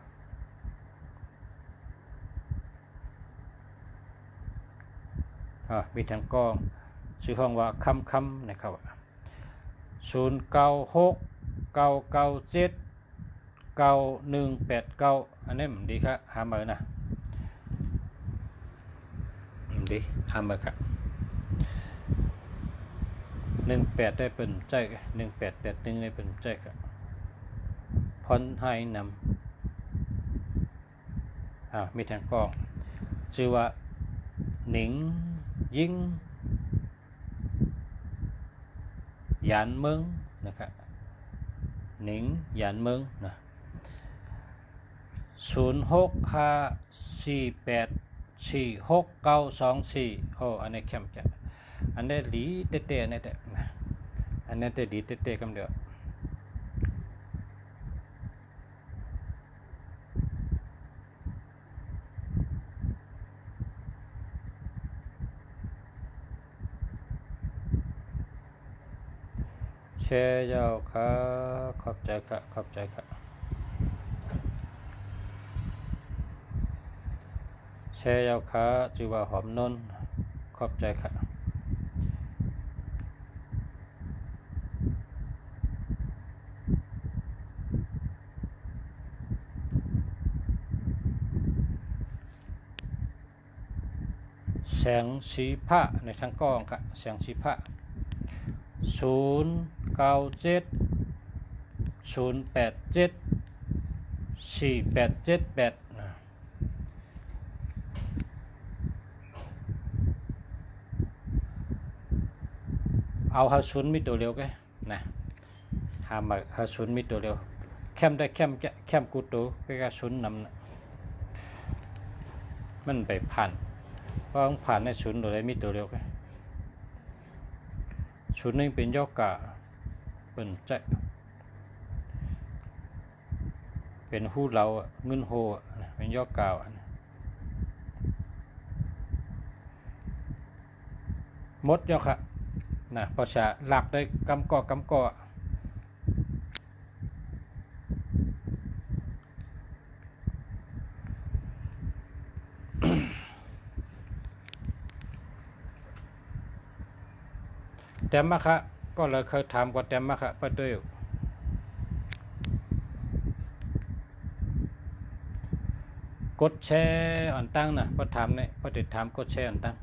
มีทั้งกองชื่อห้องว่าคำนะครับ0969979189อันนี้มันดีครับหามานะดีหามาครับ18ได้เป็นใจ1881ได้เป็นใจครับพรให้นำมีทั้งกองชื่อว่าหนิงยิ่งหยานเมืองนะครับหนิงหยานเมืองนะ0654846924อันนี้เข้มจัดอันนี้หลีเตะๆนี่แต่อันนี้แต่หลีเตะๆกันเดียวแชร์ยาวครับขอบใจครับแชร์ยาวครับชื่อว่าหอมนนขอบใจครับแสงสีผ้าในทางกล้องครับแสงสีผ้า0970874878เอา50มีตัวเร็วกันนะหามา50มีตัวเร็วแคมได้แคมกูตัวใกล้ๆ0นำนะมันไปผ่านเพราะผ่านใน0ตัวได้มีตัวเร็วกัน0นึงเป็นยอกกะเป็นใจเป็นหู้เราเงินโฮเป็นยอกกาวมดยอกค่ะนะภาษาหลักได้กำก่อแต่มาค่ะก็เลยเคยถามกว่าแต่มาค่ะป้าตุ้ยกดแชร์อันตั้งนะพอถามเนี่ยพอติดถามกดแชร์อันตั้ง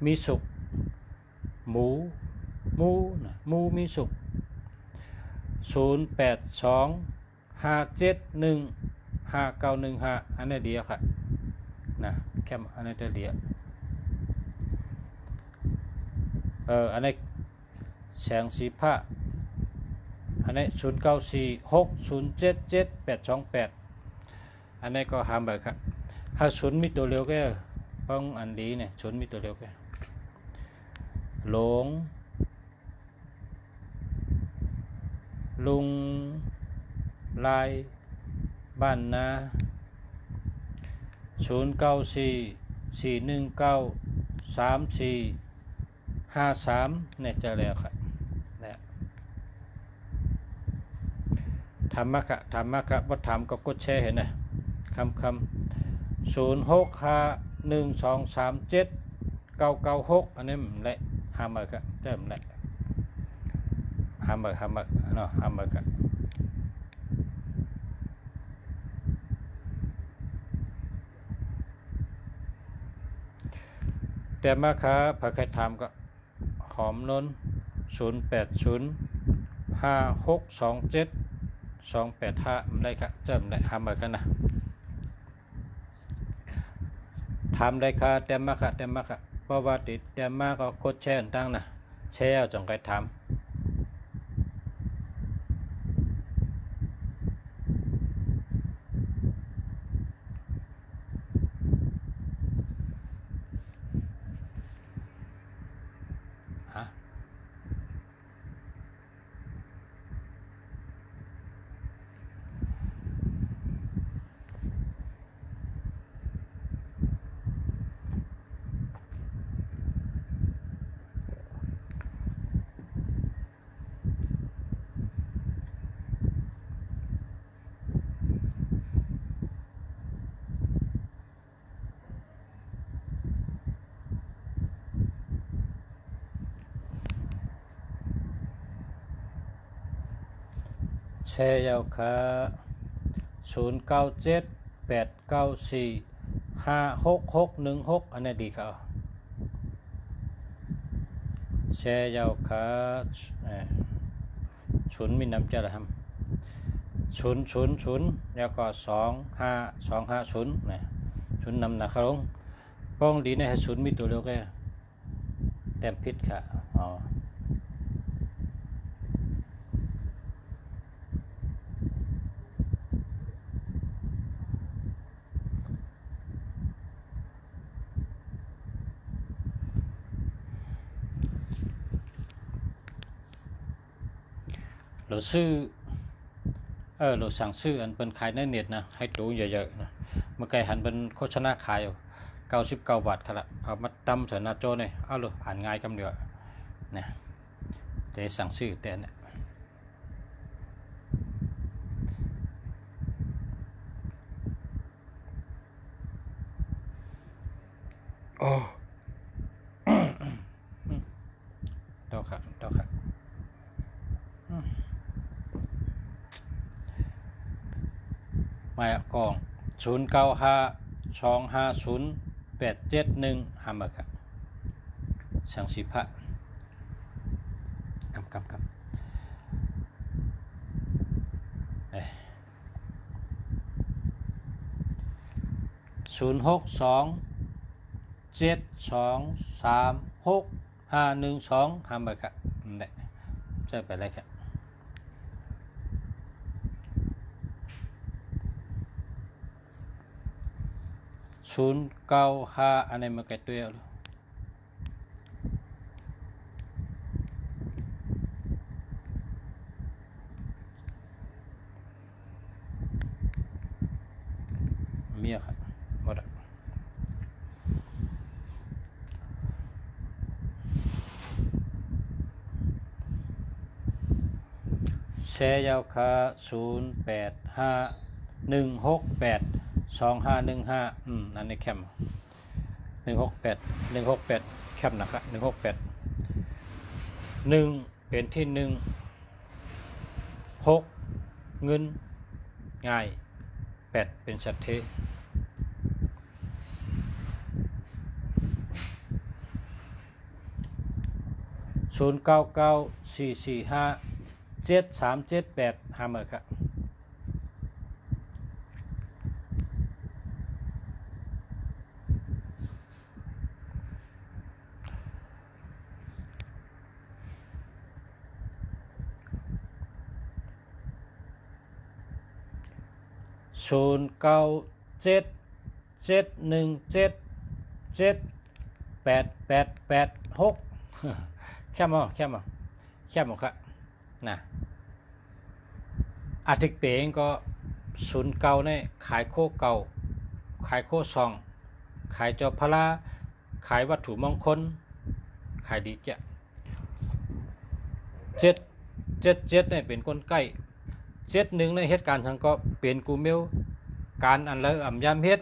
มีสุกหมูนะหมูมีสุก0825715915อันนี้เดียวค่ะนะแค่อันนี้เดียวอันนี้แสงสีผ้าอันนี้0946077828 อันนี้ก็หามแบบครับถ้าศูนย์มีตัวเร็วก็ป้องอันดีเนี่ยศูนย์มีตัวเร็วก็หลงลุงลายบ้านนา0944193453เนี่ยเจอแล้วครับเนี่ยธรรมะธรรมะวัดธรรมก็กดแชร์เห็นนะคำ0651237996อันนี้มันแหละหามครับเจ้ามันแหละหามเนาะหามครับแต่มาค้าพระใครถามก็หอมนน0805627285มันได้ครับเจ้ามันแหละหามกันนะทำได้ค่ะแต่มาค่ะเพราะว่าติดแต่มาก็กดแชร์ตั้งนะแชร์จงใครทำแชร์ยาวค่ะ0978945616อันนี้ดีครับแชร์ยาวค่ะศูนย์มีน้ำใจละครับ000แล้วก็25250นะศูนย์นำนะครับป้องดีในศูนย์มีตัวเดียวแค่แต้มพิษค่ะอ๋อเราซื้อเราสั่งซื้ออันเป็นขายในเน็ตนะให้ตู้เยอะๆนะเมื่อไก่หันเป็นโฆษณาขาย99 บาทครับเอามาตำใส่หน้าจอเนี่ยเอาเลยอ่านง่ายคำเดียวนะแต่สั่งซื้อแต่เนี่ยโอ้ดอกครับมากอง0952508771หามาครับสังสีพระครับ06272365512หามาครับนี่ใช่ไปเลยครับ095อันนี้มันไกลตัวมีครับหมดแชร์ยาวค่ะ0851682515อันนี้แคม168แคมนะครับ168เป็นที่6เงินง่าย8เป็นสัตว์เท0994457378หาเมื่อครับ 0977177886แค่มาครับนะอาทิตย์เปงก็09เนี่ยขายโคเก่าขายโคซองขายเจ้าพระขายวัตถุมงคลขายดีแก่777เนี่ยเป็นคนใกล้71ในเหตุการณ์ทั้งก็เป็นกูเมลการอันเลยอ่ำยามเฮ็ด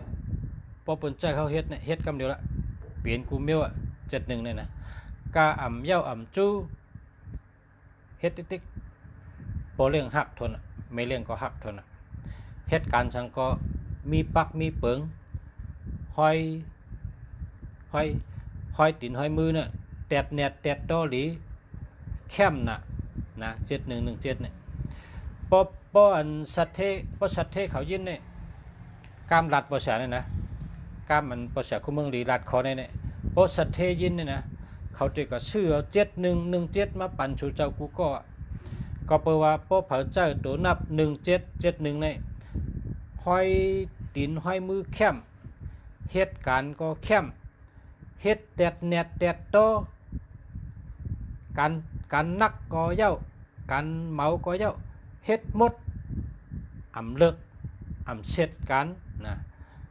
พอเปิ้นใจเขาเฮ็ดเนี่ยเฮ็ดกำเดียวละเปลี่ยนกูเมลอ่ะ71เนี่ยนะกาอ่ำเย้าอ่ำจู้เฮ็ดติ๊กๆบ่เรื่องหักทนไม่เรื่องก็หักทนเหตุการณ์ทั้งก็มีปักมีเปิงห้อยตีนห้อยมือเนี่ยแตดแนดแตดดอหลีแคมนะ7117เนี่ยปออันสัตเทเขายินเนี่ยกามรัดบ่แสเนี่ยนะกามมันบ่แสคุเมืองลีรัดคอเนี่ยปอสัตเทยินเนี่ยนะเขาจะก็ซื้อเอา7117มาปั่นชูเจ้ากูก็เปว่าปอเผาเจ้าตัวนับ1771เนี่ยห้อยตีนห้อยมือแคมเหตุการณ์ก็แคมเฮ็ดแดดแนดแดดโตการนักก็เย้าการเมาก็เย้าเฮ็ดหมดอำเลิกอำเช็ดกันนะ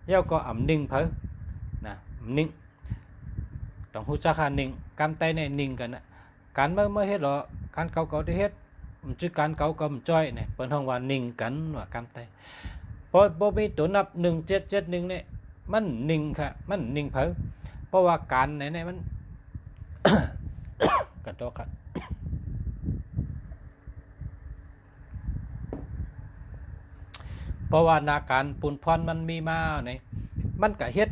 เย้าก็อำนิ่งเผอนะนิ่งต้องฮู้จักหานิ่งกำไตในนิ่งกันนะการเมื่อเฮ็ดหรอการเก่าที่เฮ็ดมันชื่อการเก่าก็มันจ้อยเนี่ยเปิ้นฮ้องว่านิ่งกันว่ากำไตบ่มีตัวนับ1771เนี่ยมันนิ่งค่ะมันนิ่งเผอเพราะว่าการไหนๆมัน กระโดดครับเพราะว่านาการปุนพรมันมีมาเนี่ยมันก็เฮ็ด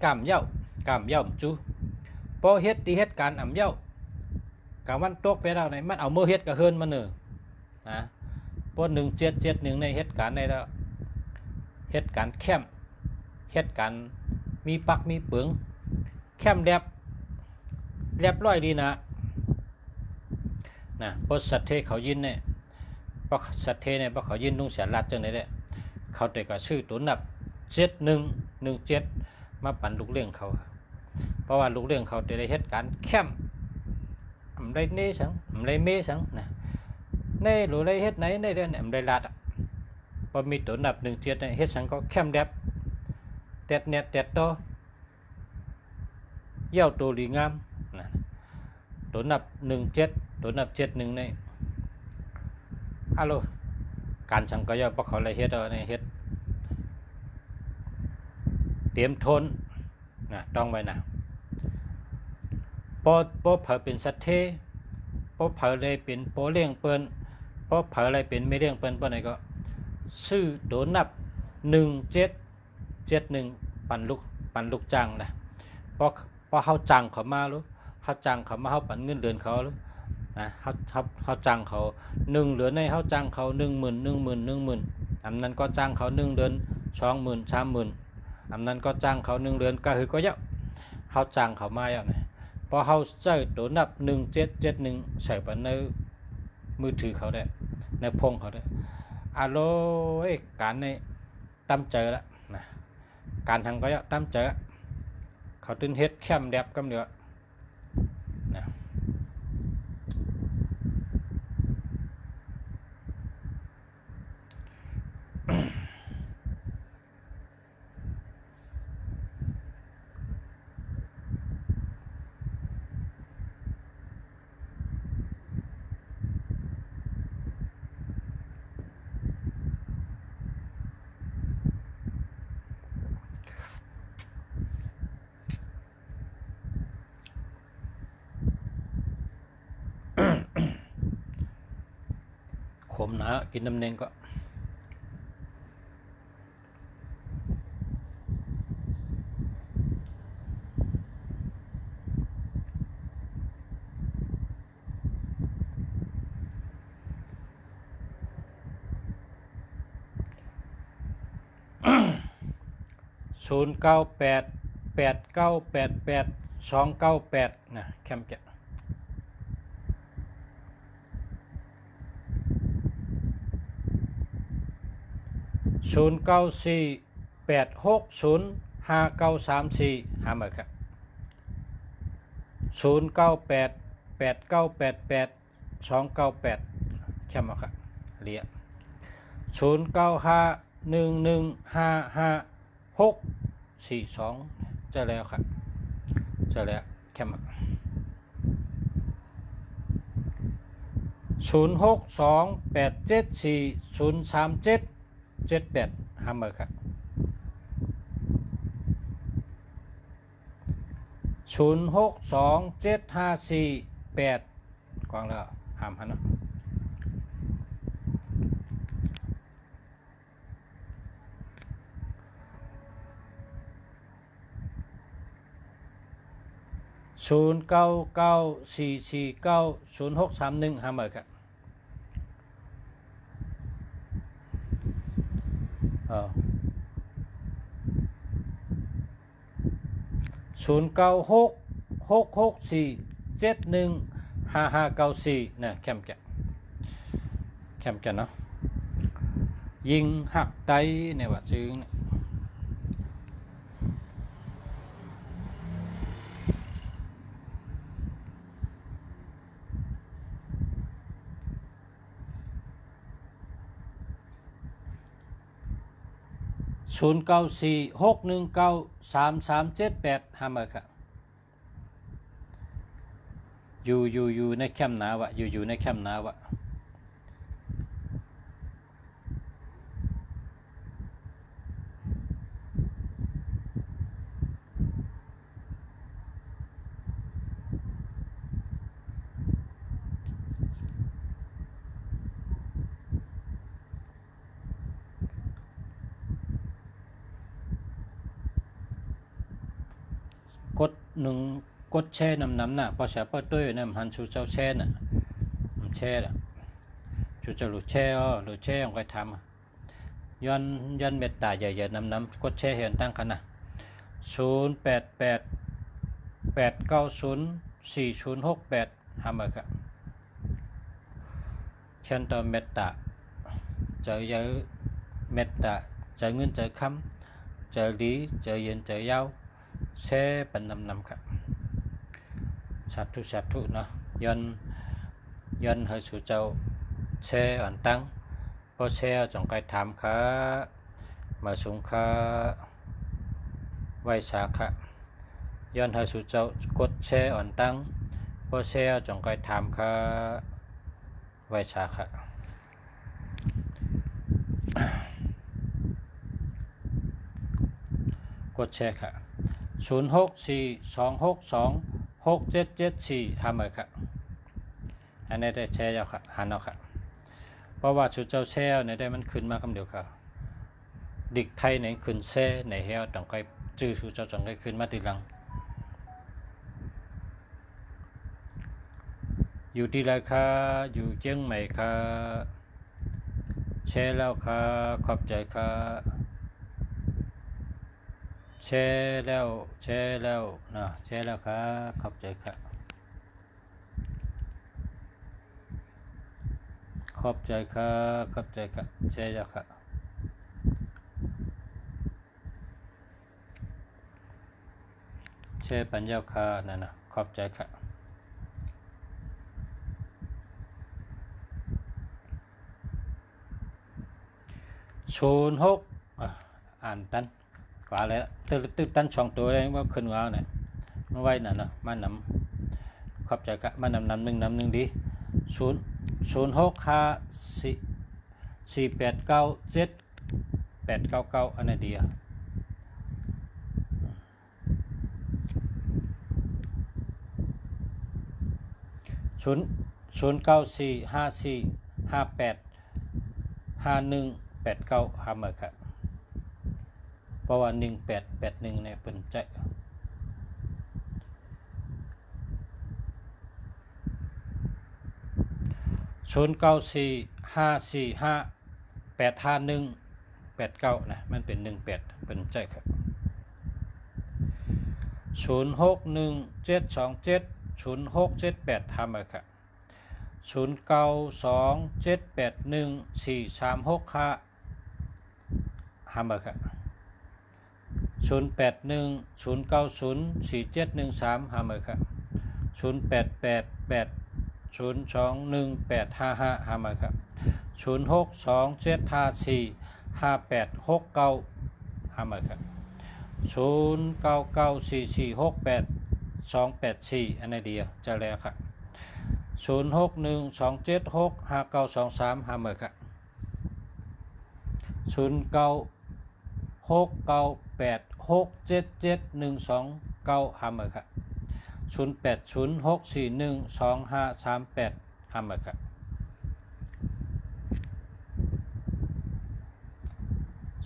กามเย้จูพอเฮ็ดที่เฮ็ดการอ่ำเย้ากะวันตกไปแล้วเนี่ยมันเอามือเฮ็ดก็เฮินมาเนอนะพอ1771ในเฮ็ดการได้แล้วเฮ็ดการแคมเฮ็ดการมีปักมีเปลืองแคมเรียบร้อยดีนะพอสัตเทเขายินเนี่ยพอสัตเทเนี่ยพอเขายินลุงเสียรัดจังไหนเนี่ยเขาแต่ก็ชื่อตัวนับ7117มาปั่นลูกเลี้ยงเขาเพราะว่าลูกเลี้ยงเขาได้เฮ็ดการแคมอำได้เนสังอำได้เมสังนะในหรือได้เฮ็ดไหนในเดือนอำได้รัดพอมีตัวนับ17เนี่ยเฮ็ดสังก็แคมแดบแตดเน็ตแตดโตเย้าตัวดีงามนะตัวนับ17ตัวนับ71ในฮัลโหลการสังก็ย่อพวกเขาเลยเฮ็ดเอาในเฮ็ดเตรียมทนนะต้องไว้นะปอเผอเป็นสัตเทปอเผอเลยเป็นปอเลี้ยงเปิ้นปอเผออะไรเป็นไม่เลี้ยงเปิ้นปอไหนก็ชื่อตัวนับ1771ปั่นลูกจ้างนะพอเฮาจ้างเขามาหรือเฮาจ้างเขามาเฮาปั่นเงินเดือนเขาหรือนะเฮาจ้างเขา1เหลือในเฮาจ้างเขา10,000 อำนั้นก็จ้างเขา1เดือน20,000 30,000อำนั้นก็จ้างเขา1เดือนก็คือก็เยอะเฮาจ้างเขามาอย่างนี้พอเฮาใช้ตัวนับ1771ใส่ปันในมือถือเขาได้ในพงเขาได้อะโลการในตั้มเจอแล้วนะการทางก็เยอะตั้มเจอเขาตึ้นเฮ็ดแคมแดบกำเดียวนะ ขมนะกินน้ำเนงก็0988988298นะแคมจะ 0948605934หามาครับ09888988 298แค่มาครับเรีย0951155642จะแล้วครับจะแล้วแค่มา062874037778หามาครับ062754 กวางแล้วหามหันเนาะ0994490631หามาครับ096664715594นะแคมแกเนาะยิงหักไตเนี่ยว่าซื้อเนี่ย0946193378หามาครับอยู่ในแคมป์นาวะอยู่ในแคมป์นาวะกด1กดแช่น้ำน่ะพอแช่เปิดด้วยเนี่ยมันชูเจ้าแช่น่ะมันแช่น่ะชูเจ้าหลุดแช่หรือแช่ของใครทำย้อนเม็ดตาใหญ่ๆน้ำกดแช่เห็นตั้งกันนะ0888904068หามาครับเช่นต่อเม็ดตาเจอเยอะเม็ดตาเจอเงินเจอคำเจอดีเจอเย็นเจอยาวแช่เป็นน้ำครับสาธุเนาะย้อนให้สู่เจ้าแช่อ่อนตั้งพอแช่จงไกถามค่ะมาสูงค่ะไว้สาค่ะย้อนให้สู่เจ้ากดแช่อ่อนตั้งพอแช่จงไกถามค่ะไว้สาค่ะกดแชร์ค่ะ0642626774ทำเลยค่ะอันนี้ได้แชร์แล้วค่ะหันเอาค่ะเพราะว่าชุดเจ้าแชร์ในได้มันขึ้นมาคำเดียวค่ะดิกไทยในขึ้นแชร์ในเฮลต้องไปจื้อชุดเจ้าต้องไปขึ้นมาทีหลังอยู่ที่ไรค่ะอยู่เชียงใหม่ค่ะแชร์แล้วค่ะขอบใจค่ะแชร์แล้วนะแชร์แล้วครับขอบใจครับขอบใจครับแชร์แล้วครับแชร์ปัญญาค่ะนั่นนะขอบใจครับ06อ่านตันกว่าแล้วตึ๊ดตันช่องตัวเลยว่าขึ้นว่าเนี่ยมาไว้น่ะเนาะมานำขอบใจกะมานำหนึ่งดี0654897899อันไหนดีอ่ะ0945458589หามาครับเพราะว่า1881เนี่ยเป็นใจ094545859189นะมันเป็น18เป็นใจครับ0617270678ทำมาครับ0927814365 หามาครับ0810904713หามาครับ0888021855หามาครับ0627545869หามาครับ0994468284อันนี้เดียวจะแล้วครับ0612765923หามาครับ0969867712หามาครับ0806412538หามาครับ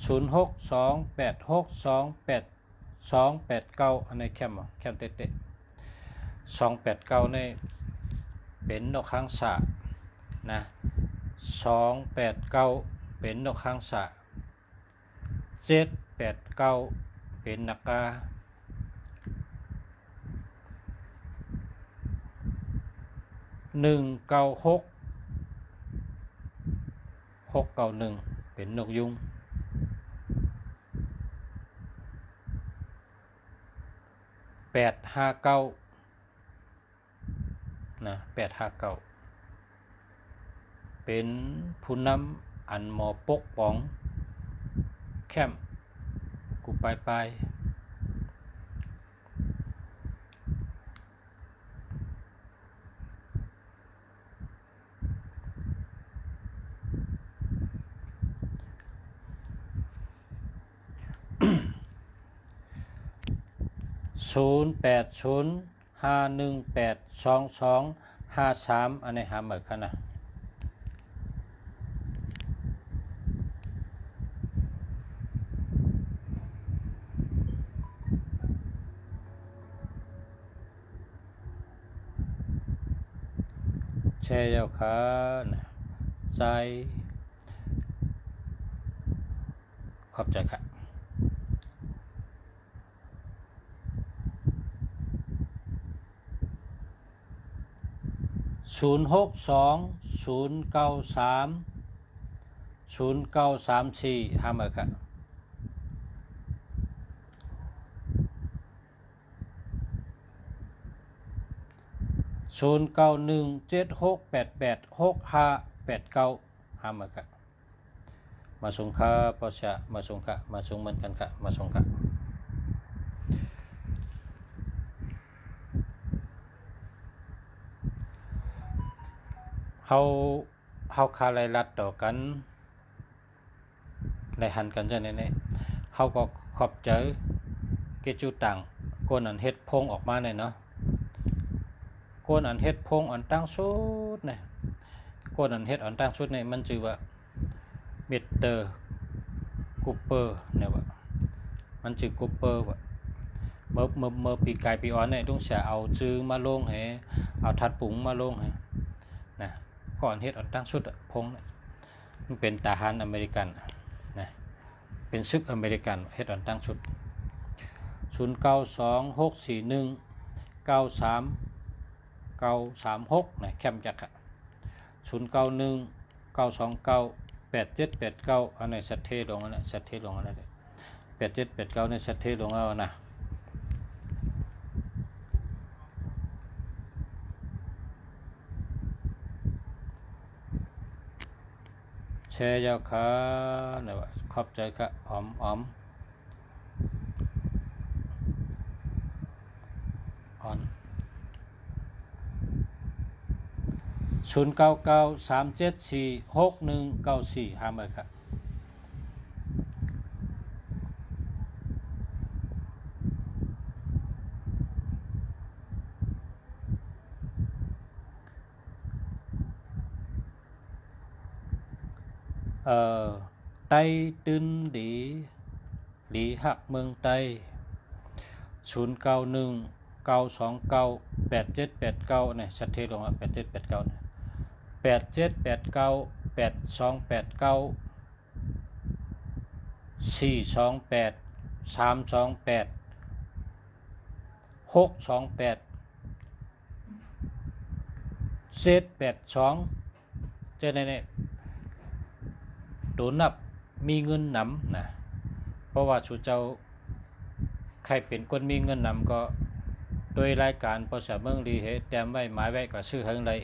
0628628289อันนี้แคมเตะ289นี่เป็นนกข้างสะนะ289เป็นนกข้างสะ789เป็นนักกา196 691เป็นนกยุง859นะ859เป็นผู้นำอันหมอปกป้องแคมกูไป0805182253อันนี้หาเหมือนกันนะแชร์เจ้าค่ะใจขอบใจค่ะ0620930934หามาค่ะ0917688659หามาค่ะมาส่งค่ะปอชะมาส่งค่ะมาส่งเหมือนกันค่ะมาส่งค่ะเฮาคาไลรัดต่อกันในหันกันจะเนี่ยเฮาก็ขอบใจเกจูตังก้นอันเฮ็ดพงออกมาเนี่ยเนาะก้นอันเฮ็ดพงอันตั้งสุดเนี่ยก้นอันเฮ็ดอันตั้งสุดเนี่ยมันชื่อว่าเมตเตอร์กูเปอร์เนี่ยว่ามันชื่อกูเปอร์ว่าเมื่อปีกายปีอ่อนเนี่ยต้องเสียเอาจื้อมาลงให้เอาทัดปุ๋งมาลงให้นะก่อนเฮ็ดอันตั้งสุดพงมันเป็นทหารอเมริกันนะเป็นซึกอเมริกันเฮ็ดอันตั้งสุด0926419336นะแคมจักร0919298789อันนี้สัตเทลงอันนั้นสัตเทลงอันนั้น8789ในสัตเทลงเอานะแชร์ยาวค่ะเนี่ยว่าขอบใจค่ะออมออน0993746194หามาค่ะไต้ตื้นดีหักเมืองไต้0919298789เนี่ยสัตเทลง8789เนี่ย8789828628 782เจ้าเนี่ยโดนนับมีเงินนำนะ ราะว่าชูเจ้าใครเป็นคนมีเงินนำก็โดยรายการภาษาเมืองลีเหแต้มไว้หมายไว้ก็ซื้อเฮิงเลย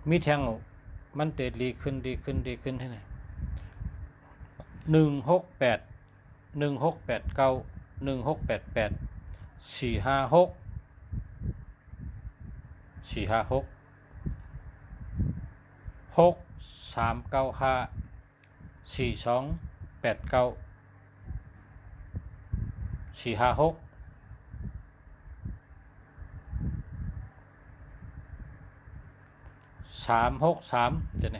มีแทงมันเตดดีขึ้นที่ไหน168 1689 1688 456 6395 4289 456 363จะไหน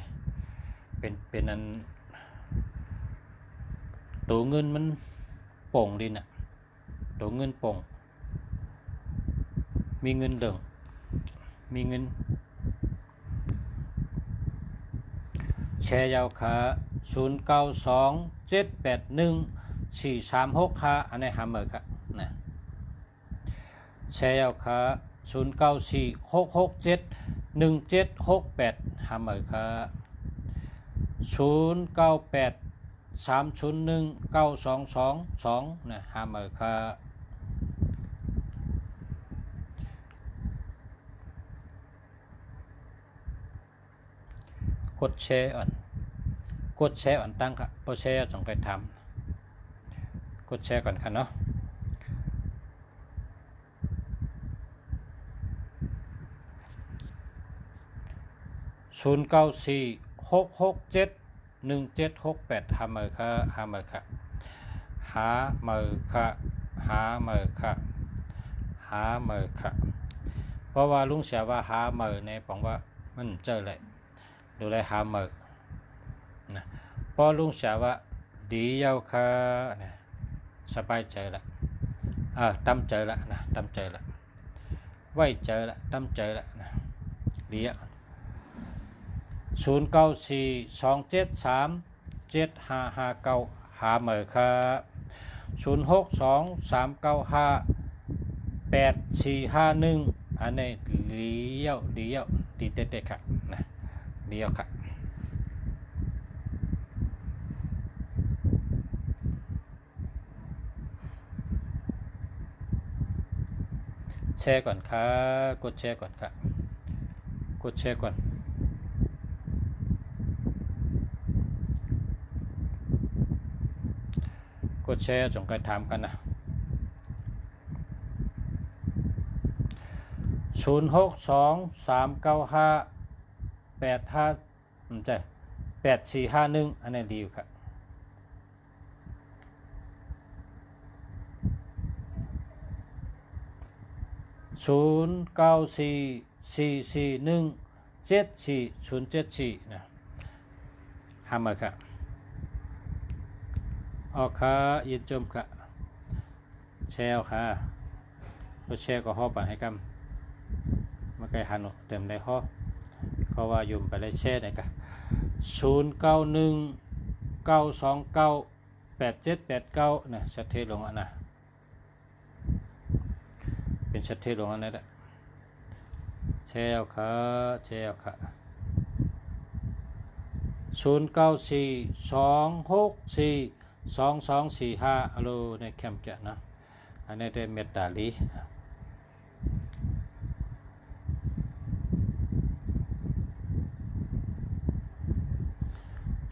เป็นอันตัวเงินมันโป่งดิน่ะตัวเงินโป่งมีเงินเหลืองมีเงินแชร์ยาวขา0927814365อันนี้หาเมอครับนะแชร์ยาวขา0946671768หาเมอครับ0983019222นะหาเมอครับกดแชร์อ่อนตั้งครับพอแชร์จงไปทำกดแชร์ก่อนครับเนาะ0946671768หาเมอครับหาเมอครับหาเมอครับหาเมอครับหาเมอครับเพราะว่าลุงเสียว่าหาเมอในผมว่ามันเจอเลยดูแลหาเมอนะพอลุงเสียว่าดีเยาค่ะนะสบายใจละตั้มใจละนะตั้มใจละไว้ใจละตั้มใจละนะดีอ่ะ0942737559หาเมอครับ0623958451อันนี้ดีเยาดีเด็ดๆครับนะดีเยาครับแชร์ก่อนครับกดแชร์ก่อนครับกดแชร์ก่อนกดแชร์จงไปถามกันนะ0623958451อันนี้ดีอยู่ครับ0944417474นะหาเมอครับออกค่ะยินจมค่ะแชร์ค่ะก็แชร์ก็ฮอบบันให้กันมาไกลหันเต็มได้ฮอก็ว่ายุ่มไปเลยแชร์ไหนกัน0919298789นะชัดเทลงอันนะเป็นชัดเทลงอันนั้นแหละแชร์ค่ะแชร์ค่ะ0942642245ฮัลโหลในแคมป์จะนะอันนี้ได้เมตตาลี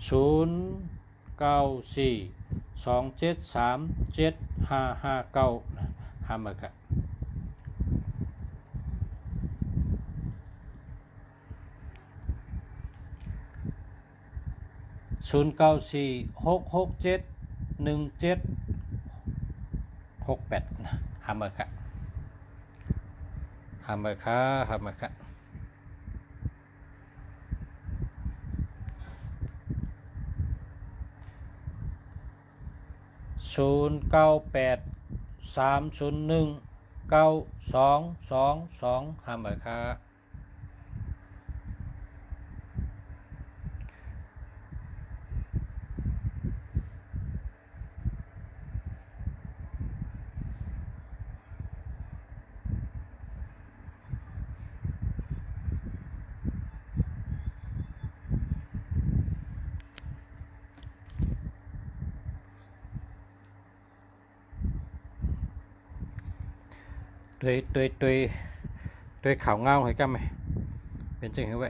0942737559หาเมอครับ0946671768หาเมอครับหาเมอครับหาเมอครับ0983019222หาเมอครับ ด้วยข่าวเงาให้กันไหมเป็นจังไว้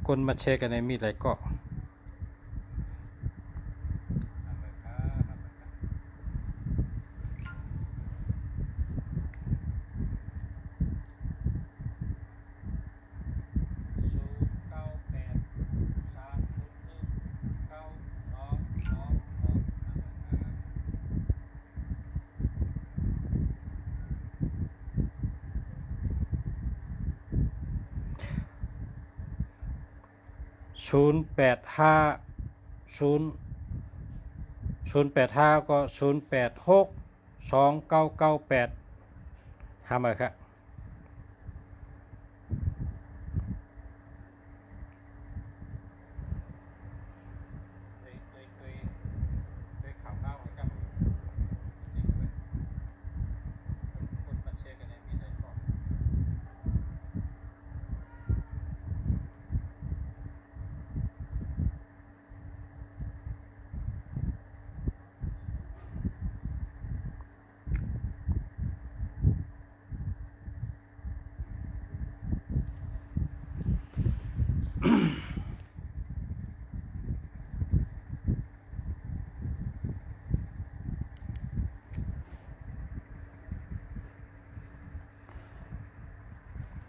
คนมาแชร์กันในมีอะไรก็085ก็0862998หามาครับ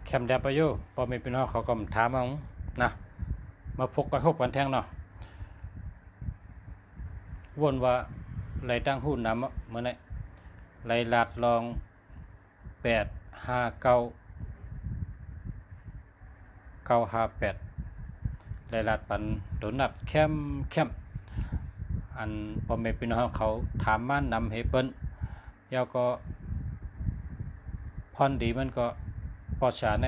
แคมแดบไปอยู่พอมีพี่น้องเขาก็ถามเอานะมาพกกันกันแท่งเนาะวนว่าไรตั้งหุ้นน้ำเมื่อไหร่ไรลาดลอง85958ไรลาดปันโดนนับเข้มอันพอมีพี่น้องเขาถามมานำให้เปิ้นยาวก็พรดีมันก็พอชาใน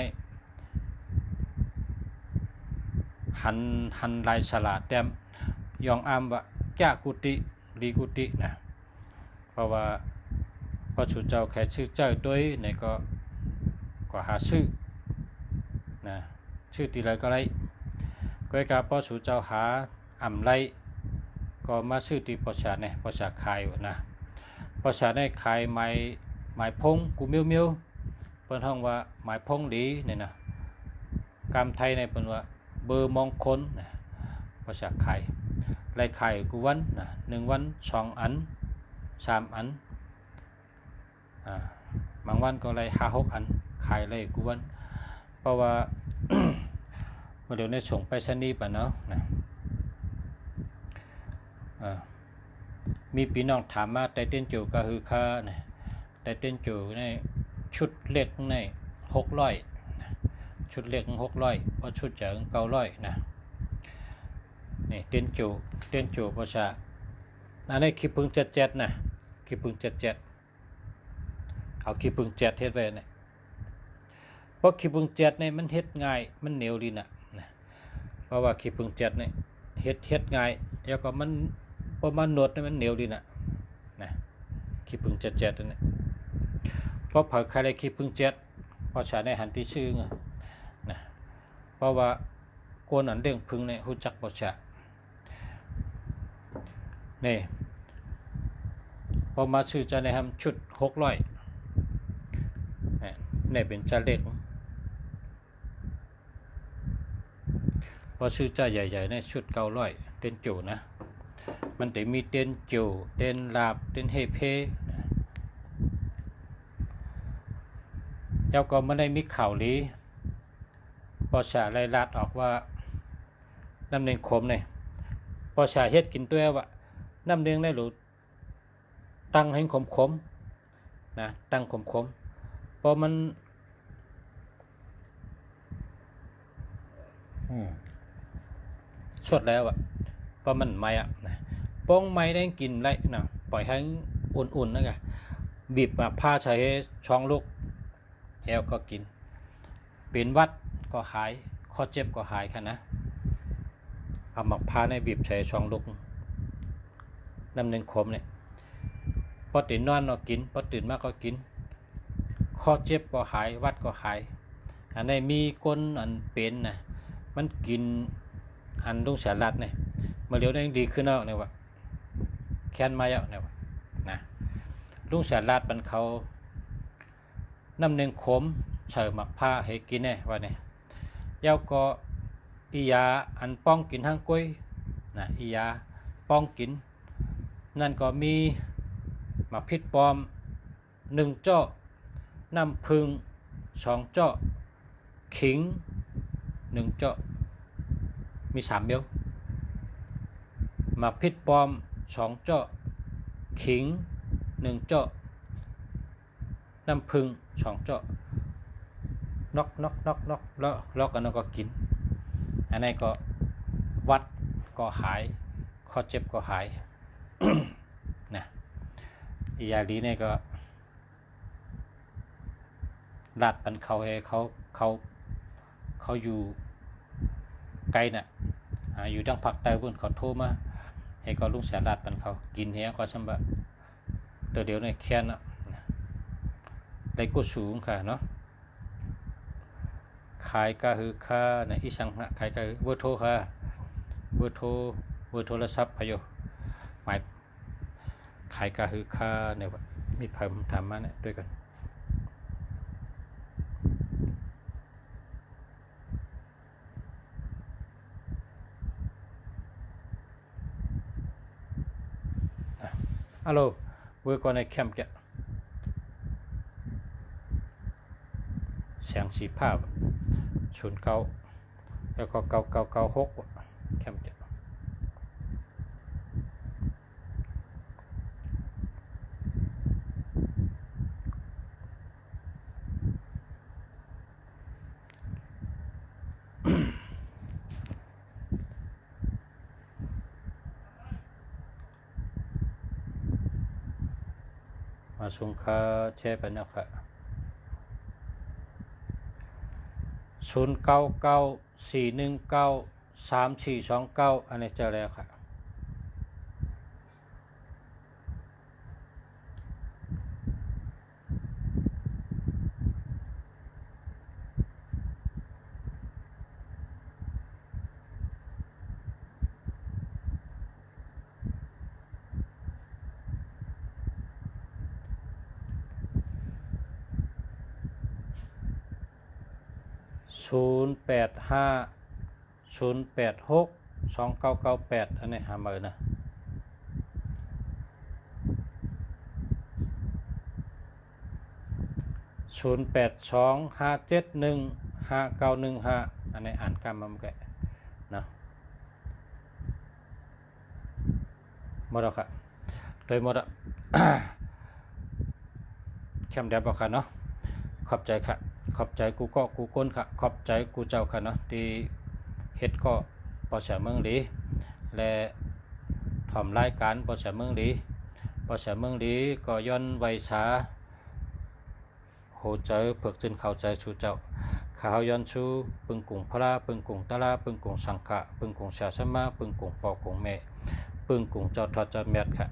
หันลายฉลาดแต้มยองอามว่าจ้ากุติดีกุตินะเพราะว่าพอชูเจ้าแค่ชื่อเจ้าด้วยในก็หาชื่อนะชื่อตีเลยก็ไรก็ให้กับพอชูเจ้าหาอ่ำไรก็มาชื่อตีพอชาเนี่ยพอชาขายนะพอชาในขายไม้พงกูเมียวเปิ้นห้องว่าหมายพงดีเนี่ยนะกามไทยในเปิ้นว่าเบอร์มองคนนะภาษาไทยไล่ไข่กูวันนะ1วัน2อัน3อันบางวันก็ไล่5-6อันไข่ไล่กูวันเพราะว่า เมื่อเดี๋ยวในส่งไปชนีป่ะเนาะนะมีพี่น้องถามมาแต่เต้นจูก็คือค่านะแต่เต้นจูในชุดเล็กใน600ชุดเล็ก600เพราะชุดใหญ่900นะนี่เต้นจูภาษาอันนี้ขี้พึ่ง77นะขี้พึ่ง77เอาขี้พึ่ง7เฮ็ดไว้เนี่ยเพราะขี้พึ่ง7นี่มันเฮ็ดง่ายมันเหนียวดีนะเพราะว่าขี้พึ่ง7นี่เฮ็ดง่ายแล้วก็มันประมาณหนวดนี่มันเหนียวดีนะขี้พึ่ง77นี่เพราะเผยใครได้ขี้พึ่ง7พอใช้ในหันที่ชื่อนะเพราะว่าโกนอันเรื่องพึ่งเนี่ยรู้จักบ่ชะนี่พอมาชื่อจะในทำชุด600นี่เป็นจะเล็กพอชื่อจะใหญ่ๆในชุด900เต้นจูนะมันจะมีเต้นจูเต้นลาบเต้นเฮเพเจ้าก็ไม่ได้มีข่าวลีพอชาไล่ลาดออกว่าน้ำเนียงขมเนี่ยพอชาเฮ็ดกินตัวว่าน้ำเนียงได้หรือตั้งให้ขมนะตั้งขมพอมันสดแล้วอ่ะพอมันไม่อ่ะนะป้องไม่ได้กินไรนะปล่อยให้อุ่นๆนะกะบีบมาผ้าใช้ช่องลูกแอลก็กินเป็นวัดก็หายข้อเจ็บก็หายค่ะนะเอาหมักผ้าในบีบใช้ช่องลูกน้ำหนึ่งขมเนี่ยพอตื่นนอนก็กินพอตื่นมากก็กินข้อเจ็บก็หายวัดก็หายอันนี้มีก้นอันเป็นนะมันกินอันลุงสาลัดเนี่ยมาเลี้ยวได้ดีขึ้นแล้วเนี่ยว่าแค้นมาแล้วเนี่ยว่านะลุงสาลัดมันเขา น้ำหนึ่งขมเฉิมหมักผ้าให้กินแน่ว่าเนี่ยเย้าก็อียาอันป้องกินทั้งกุ้ยนะอียาป้องกินนั่นก็มีหมักพิษปลอม1 จ้อน้ำผึ้ง2 จ้อขิง1 จ้อมี3 เบี้ยวหมักพิษปลอม2 จ้อขิง1 จ้อน้ำผึ้ง2 จ้อนอกแล้วกันก็กินอันนี้ก็วัดก็หายข้อเจ็บก็หาย นะอียาลีนี่ก็ลาดปันเขาให้เขาอยู่ไกลน่ะอยู่ดังภาคใต้บนเขาโทรมาให้เขาลุงเสียลาดปันเขากินเฮียก็สำบะเดี๋ยวในแค่น่ะได้ก็สูงค่ะเนาะขายก็คือค่าในอีสังหะขายก็คือเบอร์โทรค่ะเบอร์โทรศัพท์พะโยหมายขายก็คือค่าเนี่ยมีเพิ่มทำมาเนี่ยด้วยกันฮัลโหลเวอร์ก่อนในแคมป์จะแสงสีภาพ09แล้วก็9996แคมป์จะมาส่งค่าแชร์ไปนะครับ0994193429อันนี้เจอแล้วค่ะ0850862998อันนี้หามือนะ0825715915อันนี้อ่านกรรมมันแกนะหมดแล้วค่ะโดยหมดอ่ะ แคมเดียบค่ะเนาะขอบใจค่ะขอบใจกูก็กูก้นค่ะขอบใจกูเจ้าค่ะเนาะที่เฮ็ดก็ปอเสียเมืองดีและถ่อมรายการปอเสียเมืองดีก็ย้อนไวสาโหใจเผือกจนเข้าใจชูเจ้าข้าวย้อนชูปึงกุ่งพระปึงกุ่งตะลาปึงกุ่งสังฆะปึงกุ่งศาสมาปึงกุ่งปอกุ่งแม่ปึงกุ่งเจ้าทอดเจ้าแมดค่ะ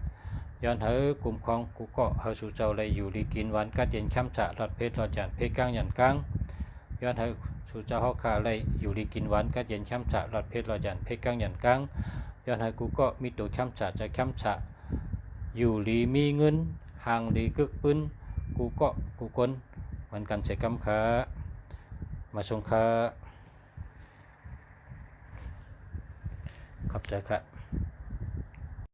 ย้อนเฮอกลุ่มของกูก็เฮาสู่เจ้าเลยอยู่ดีกินหวานกัดเย็นค้ำฉะหลอดเพชรหลอดหยันเพชรก้างหยันก้างย้อนเฮาสู่เจ้าเฮาขาเลยอยู่ดีกินหวานกัดเย็นค้ำฉะหลอดเพชรหลอดหยันเพชรก้างหยันก้างย้อนเฮากูก็มีตัวค้ำฉะใจค้ำฉะอยู่ดีมีเงินห่างดีกึกปืนกูก็กูคนเหมือนกันใส่กำขามาส่งขาขอบใจค่ะ